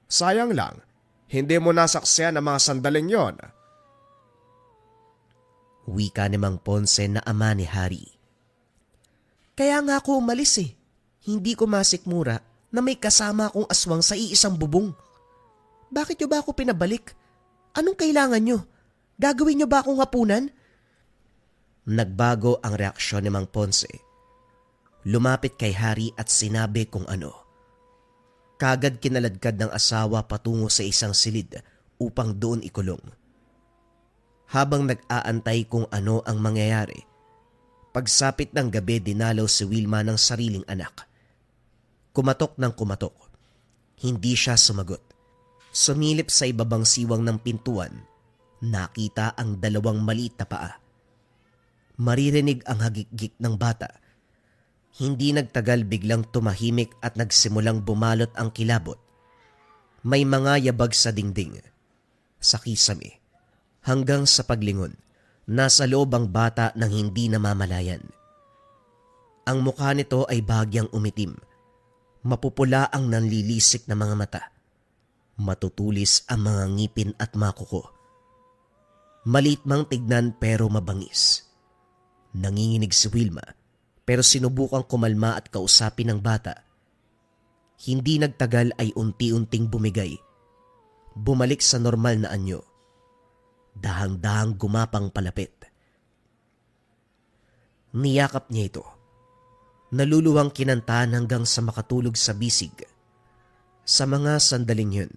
Sayang lang, hindi mo nasaksiyan ang mga sandaling yon. Wika ni Mang Ponce na ama ni Hari. Kaya nga ako umalis eh. Hindi ko masikmura na may kasama akong aswang sa iisang bubong. Bakit nyo ba ako pinabalik? Anong kailangan nyo? Gagawin nyo ba akong hapunan? Nagbago ang reaksyon ni Mang Ponce. Lumapit kay Hari at sinabi kung ano. Kagad kinaladkad ng asawa patungo sa isang silid upang doon ikulong. Habang nag-aantay kung ano ang mangyayari, pagsapit ng gabi dinalaw si Wilma ng sariling anak. Kumatok ng kumatok. Hindi siya sumagot. Sumilip sa ibabang siwang ng pintuan. Nakita ang dalawang maliit na paa. Maririnig ang hagikgik ng bata. Hindi nagtagal biglang tumahimik at nagsimulang bumalot ang kilabot. May mga yabag sa dingding, sa kisame, hanggang sa paglingon. Nasa loob ang bata nang hindi namamalayan. Ang mukha nito ay bahagyang umitim. Mapupula ang nanlilisik na mga mata. Matutulis ang mga ngipin at makuko. Maliit mang tignan pero mabangis. Nanginginig si Wilma pero sinubukang kumalma at kausapin ng bata. Hindi nagtagal ay unti-unting bumigay. Bumalik sa normal na anyo. Dahang-dahang gumapang palapit. Niyakap niya ito. Naluluwang kinantahan hanggang sa makatulog sa bisig. Sa mga sandaling yun,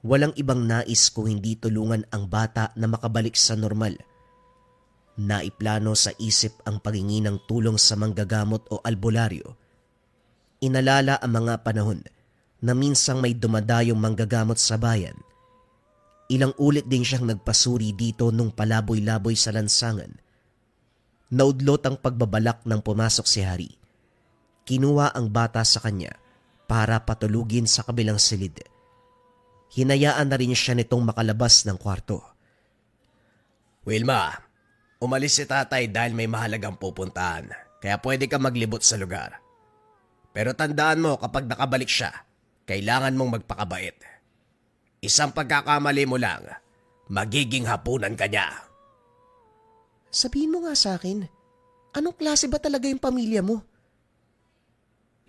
walang ibang nais kung hindi tulungan ang bata na makabalik sa normal. Naiplano sa isip ang paghingi ng tulong sa manggagamot o albularyo. Inalala ang mga panahon na minsang may dumadayong manggagamot sa bayan. Ilang ulit din siyang nagpasuri dito nung palaboy-laboy sa lansangan. Naudlot ang pagbabalak nang pumasok si Hari. Kinuha ang bata sa kanya para patulugin sa kabilang silid. Hinayaan na rin siya nitong makalabas ng kwarto. Wilma, umalis si tatay dahil may mahalagang pupuntahan, kaya pwede ka maglibot sa lugar. Pero tandaan mo kapag nakabalik siya, kailangan mong magpakabait. Isang pagkakamali mo lang, magiging hapunan ka niya. Sabihin mo nga sa akin, anong klase ba talaga yung pamilya mo?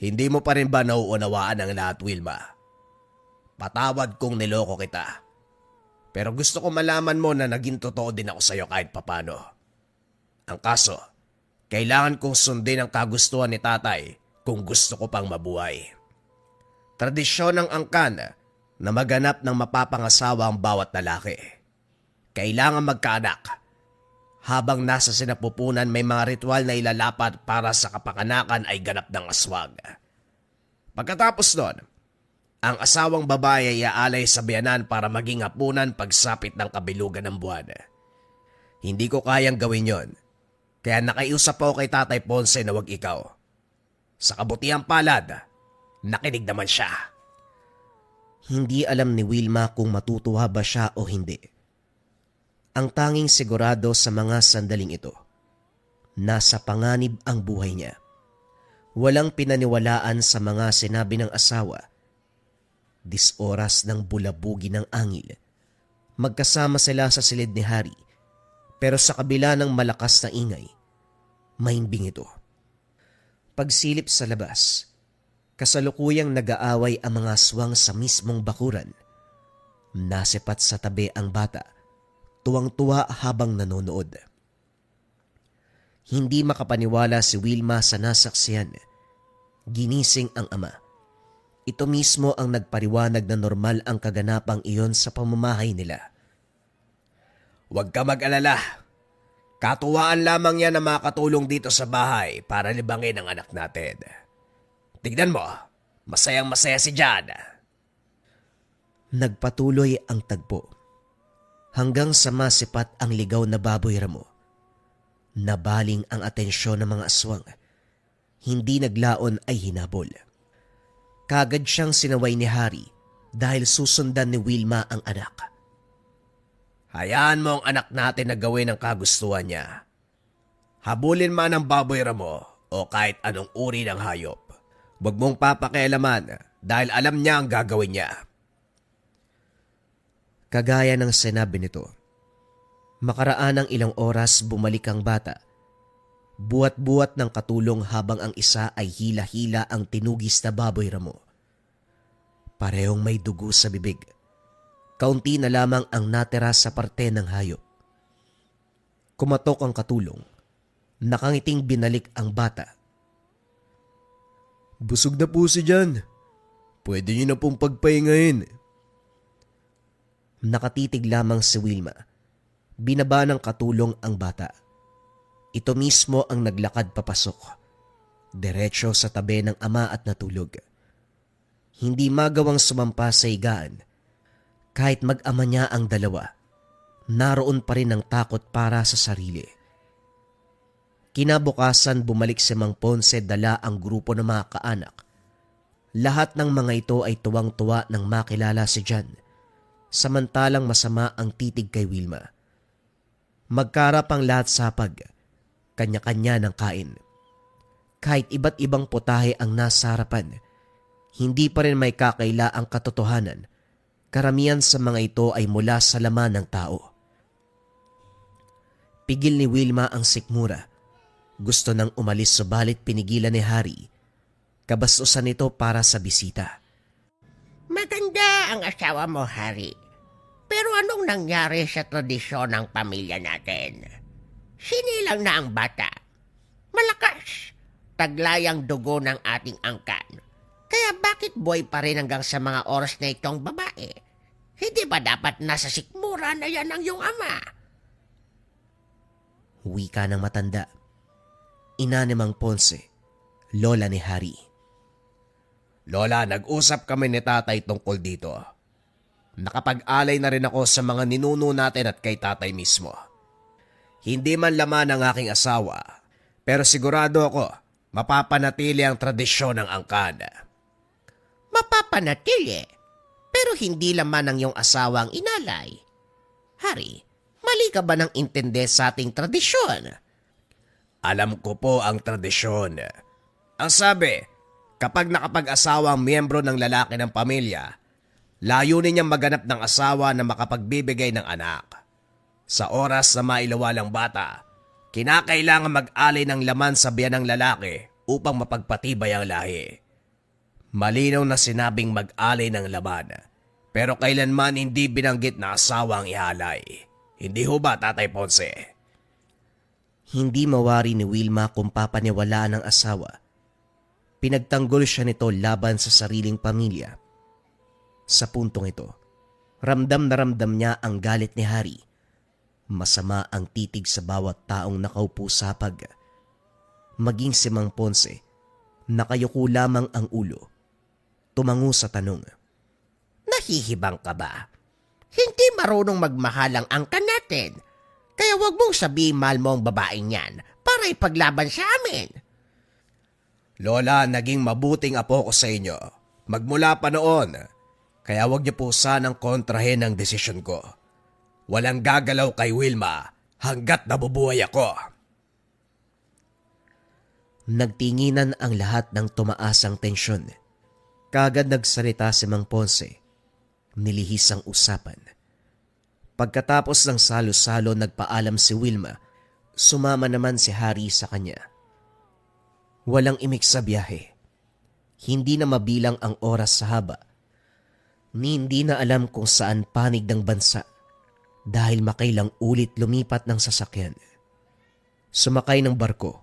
Hindi mo pa rin ba nauunawaan ang lahat, Wilma? Patawad kung niloko kita. Pero gusto ko malaman mo na naging totoo din ako sa'yo kahit papano. Ang kaso, kailangan kong sundin ang kagustuhan ni tatay kung gusto ko pang mabuhay. Tradisyon ng angkan na maganap ng mapapangasawa ang bawat lalaki. Kailangan magkaanak. Habang nasa sinapupunan may mga ritual na ilalapat para sa kapakanakan ay ganap ng aswang. Pagkatapos nun, ang asawang babae ay aalay sa biyanan para maging hapunan pagsapit ng kabilugan ng buwan. Hindi ko kayang gawin yon, kaya nakiusap ako kay Tatay Ponce na wag ikaw. Sa kabutihang palad, nakinig naman siya. Hindi alam ni Wilma kung matutuwa ba siya o hindi. Ang tanging sigurado sa mga sandaling ito, nasa panganib ang buhay niya. Walang pinaniwalaan sa mga sinabi ng asawa. 10 oras ng bulabugi ng angil. Magkasama sila sa silid ni Hari, pero sa kabila ng malakas na ingay, mahimbing ito. Pagsilip sa labas, kasalukuyang nag-aaway ang mga aswang sa mismong bakuran. Nasipat sa tabi ang bata, tuwang-tuwa habang nanonood. Hindi makapaniwala si Wilma sa nasaksihan. Ginising ang ama. Ito mismo ang nagpariwanag na normal ang kaganapang iyon sa pamamahay nila. Huwag ka mag-alala. Katuwaan lamang yan na makatulong dito sa bahay para libangin ang anak natin. Tignan mo, masayang masaya si Jan. Nagpatuloy ang tagpo. Hanggang sa masipat ang ligaw na baboy ramo. Nabaling ang atensyon ng mga aswang. Hindi naglaon ay hinabol. Kagad siyang sinaway ni Hari dahil susundan ni Wilma ang anak. Hayaan mo ang anak natin na gawin ang kagustuhan niya. Habulin man ang baboy ramo o kahit anong uri ng hayop. Huwag mong papakialaman dahil alam niya ang gagawin niya. Kagaya ng sinabi nito, makaraan ng ilang oras bumalik ang bata. Buhat-buhat ng katulong habang ang isa ay hila-hila ang tinugis na baboy ramo. Parehong may dugo sa bibig. Kaunti na lamang ang natira sa parte ng hayop. Kumatok ang katulong. Nakangiting binalik ang bata. Busog na po si Jan. Pwede niyo na pong pagpahingahin. Nakatitig lamang si Wilma. Binaba ng katulong ang bata. Ito mismo ang naglakad papasok. Diretso sa tabi ng ama at natulog. Hindi magawang sumampa sa higaan. Kahit mag-ama niya ang dalawa, naroon pa rin ang takot para sa sarili. Kinabukasan bumalik si Mang Ponce dala ang grupo ng mga kaanak. Lahat ng mga ito ay tuwang-tuwa nang makilala si Jan. Samantalang masama ang titig kay Wilma. Magkarap ang lahat sa pag, kanya-kanya ng kain. Kahit iba't ibang putahe ang nasa harapan, hindi pa rin may kakaila ang katotohanan. Karamihan sa mga ito ay mula sa laman ng tao. Pigil ni Wilma ang sikmura. Gusto nang umalis subalit pinigilan ni Harry. Kabastusan ito para sa bisita. Maganda ang asawa mo, Harry. Pero anong nangyari sa tradisyon ng pamilya natin? Sinilang na ang bata. Malakas. Taglay ang dugo ng ating angkan. Kaya bakit boy pa rin hanggang sa mga oras na itong babae? Hindi ba dapat nasa sikmura na yan ang iyong ama? Wika ng matanda. Ina ni Mang Ponce, lola ni Harry. Lola, nag-usap kami ni tatay tungkol dito. Nakapag-alay na rin ako sa mga ninuno natin at kay tatay mismo. Hindi man laman ang aking asawa, pero sigurado ako mapapanatili ang tradisyon ng angkan. Mapapanatili, pero hindi laman ang iyong asawa ang inalay. Harry, mali ka ba ng intindi sa ating tradisyon? Alam ko po ang tradisyon. Ang sabi, kapag nakapag-asawa ang miyembro ng lalaki ng pamilya, layunin niyang maganap ng asawa na makapagbibigay ng anak. Sa oras na mailawalang bata, kinakailangan mag-alay ng laman sa biyan ng lalaki upang mapagpatibay ang lahi. Malinaw na sinabing mag-alay ng laman, pero kailanman hindi binanggit na asawa ang ihalay. Hindi ho ba, Tatay Ponce? Hindi mawari ni Wilma kung papaniwalaan ng asawa. Pinagtanggol siya nito laban sa sariling pamilya. Sa puntong ito, ramdam na ramdam niya ang galit ni Harry. Masama ang titig sa bawat taong nakaupo sa pag. Maging si Mang Ponce, nakayuko lamang ang ulo. Tumango sa tanong. Nahihibang ka ba? Hindi marunong magmahal ang angkan natin. Kaya wag mong sabihin mahal mo ang babaeng yan para ipaglaban sa amin. Lola, naging mabuting apo ko sa inyo. Magmula pa noon. Kaya wag niyo po sanang kontrahin ang desisyon ko. Walang gagalaw kay Wilma hanggat nabubuhay ako. Nagtinginan ang lahat ng tumaasang tensyon. Kagad nagsalita si Mang Ponce. Nilihis ang usapan. Pagkatapos ng salo-salo nagpaalam si Wilma, sumama naman si Harry sa kanya. Walang imik sa biyahe. Hindi na mabilang ang oras sa haba. Ni hindi na alam kung saan panig ng bansa dahil makailang ulit lumipat ng sasakyan. Sumakay ng barko,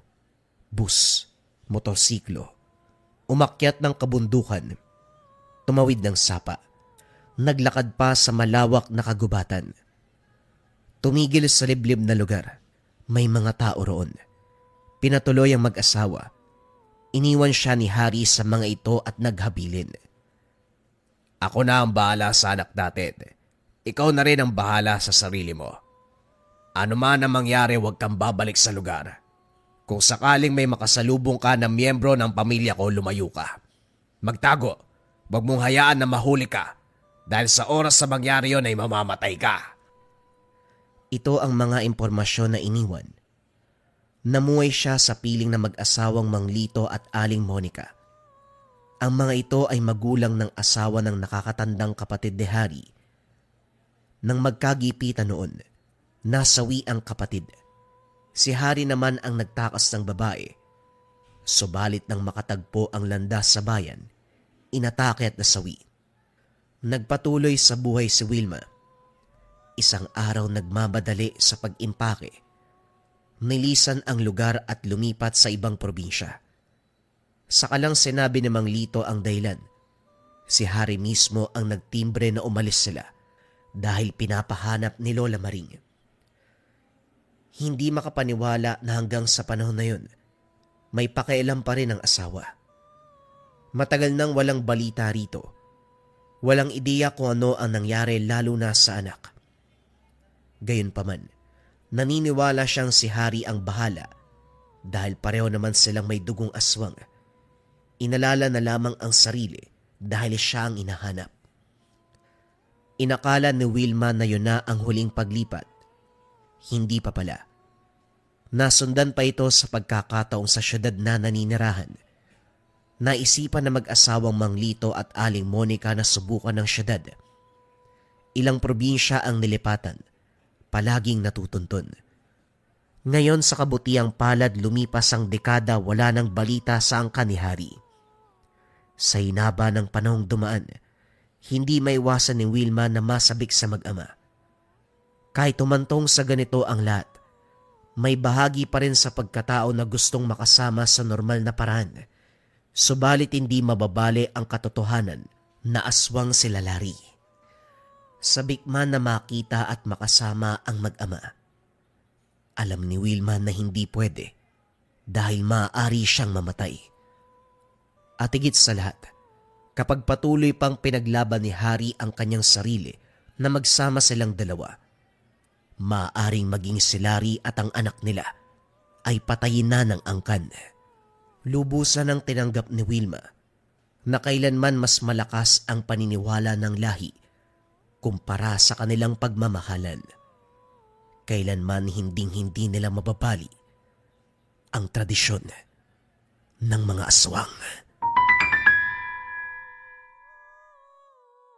bus, motorsiklo, umakyat ng kabundukan, tumawid ng sapa, naglakad pa sa malawak na kagubatan. Tumigil sa liblib na lugar, may mga tao roon. Pinatuloy ang mag-asawa. Iniwan siya ni Harry sa mga ito at naghabilin. Ako na ang bahala sa anak natin. Ikaw na rin ang bahala sa sarili mo. Ano man ang mangyari, huwag kang babalik sa lugar. Kung sakaling may makasalubong ka na miyembro ng pamilya ko, lumayo ka. Magtago. Huwag mong hayaan na mahuli ka. Dahil sa oras sa mangyari yon ay mamamatay ka. Ito ang mga impormasyon na iniwan. Namuhay siya sa piling na mag-asawang Mang Lito at Aling Monica. Ang mga ito ay magulang ng asawa ng nakakatandang kapatid ni Harry. Nang magkagipitan noon, nasawi ang kapatid. Si Hari naman ang nagtakas ng babae. Subalit nang makatagpo ang landas sa bayan, inatake at nasawi. Nagpatuloy sa buhay si Wilma. Isang araw nagmamadali sa pag-impake. Nilisan ang lugar at lumipat sa ibang probinsya. Saka lang sinabi ni Mang Lito ang dahilan. Si Hari mismo ang nagtimbre na umalis sila dahil pinapahanap ni Lola Maring. Hindi makapaniwala na hanggang sa panahon na yun, may pakialam pa rin ang asawa. Matagal nang walang balita rito. Walang ideya kung ano ang nangyari lalo na sa anak. Gayunpaman, naniniwala siyang si Hari ang bahala dahil pareho naman silang may dugong aswang. Inalala na lamang ang sarili dahil siya ang inahanap. Inakala ni Wilma na yun na ang huling paglipat. Hindi pa pala. Nasundan pa ito sa pagkakataong sa syudad na naninirahan. Naisipan na mag-asawang Mang Lito at Aling Monica na subukan ng syudad. Ilang probinsya ang nilipatan, palaging natutuntun. Ngayon sa kabutiang palad lumipas ang dekada wala nang balita sa angka ni Hari. Sa hinaba ng panahong dumaan, hindi maiwasan ni Wilma na masabik sa mag-ama. Kahit tumantong sa ganito ang lahat, may bahagi pa rin sa pagkatao na gustong makasama sa normal na paraan. Subalit hindi mababali ang katotohanan na aswang sila Larry. Sabik man na makita at makasama ang mag-ama. Alam ni Wilma na hindi pwede dahil maaari siyang mamatay. At higit sa lahat, kapag patuloy pang pinaglaban ni Hari ang kanyang sarili na magsama silang dalawa, maaaring maging si Larry at ang anak nila ay patayin na ng angkan. Lubusan ang tinanggap ni Wilma na kailanman mas malakas ang paniniwala ng lahi kumpara sa kanilang pagmamahalan. Kailanman hinding-hindi nila mababali ang tradisyon ng mga aswang.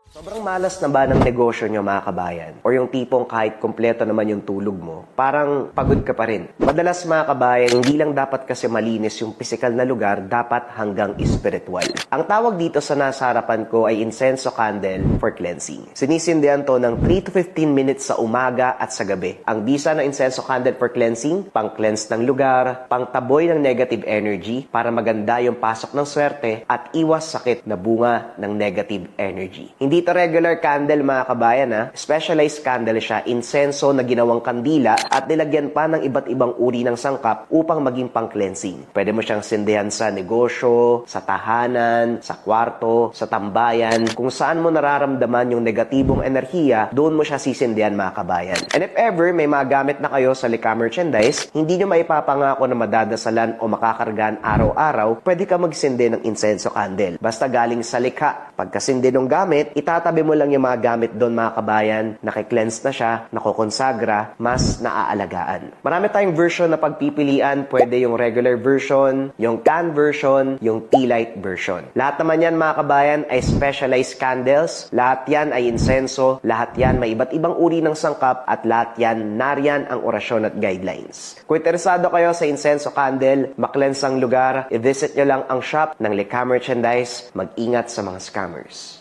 Sobrang malas na ba ng negosyo nyo mga kabayan? O yung tipong kahit kumpleto naman yung tulog mo, parang pagod ka pa rin. Madalas mga kabayan, hindi lang dapat kasi malinis yung pisikal na lugar, dapat hanggang spiritual. Ang tawag dito sa nasa harapan ko ay incenso candle for cleansing. Sinisindihan to ng 3 to 15 minutes sa umaga at sa gabi. Ang bisa ng incenso candle for cleansing, pang-cleanse ng lugar, pang-taboy ng negative energy para maganda yung pasok ng swerte at iwas sakit na bunga ng negative energy. Hindi ito regular candle mga kabayan ha. Specialized candle siya, insenso na ginawang kandila at nilagyan pa ng iba't ibang uri ng sangkap upang maging pang-cleansing. Pwede mo siyang sindihan sa negosyo, sa tahanan, sa kwarto, sa tambayan. Kung saan mo nararamdaman yung negatibong enerhiya, doon mo siya sisindihan mga kabayan. And if ever may magamit na kayo sa Lika merchandise, hindi nyo maipapangako na madadasalan o makakargaan araw-araw, pwede ka magsindi ng insenso candle. Basta galing sa Lika. Pagkasindi ng gamit, itatabi mo lang yung mga gamit doon mga kabayan, nakikleanse na siya, nakokonsagra, mas naaalagaan. Marami tayong version na pagpipilian, pwede yung regular version, yung can version, yung tea light version. Lahat naman yan mga kabayan ay specialized candles, lahat yan ay insenso, lahat yan may iba't ibang uri ng sangkap at lahat yan nariyan ang orasyon at guidelines. Kung interesado kayo sa insenso candle, makleanse ang lugar, i-visit nyo lang ang shop ng Lika Merchandise, mag-ingat sa mga scammers.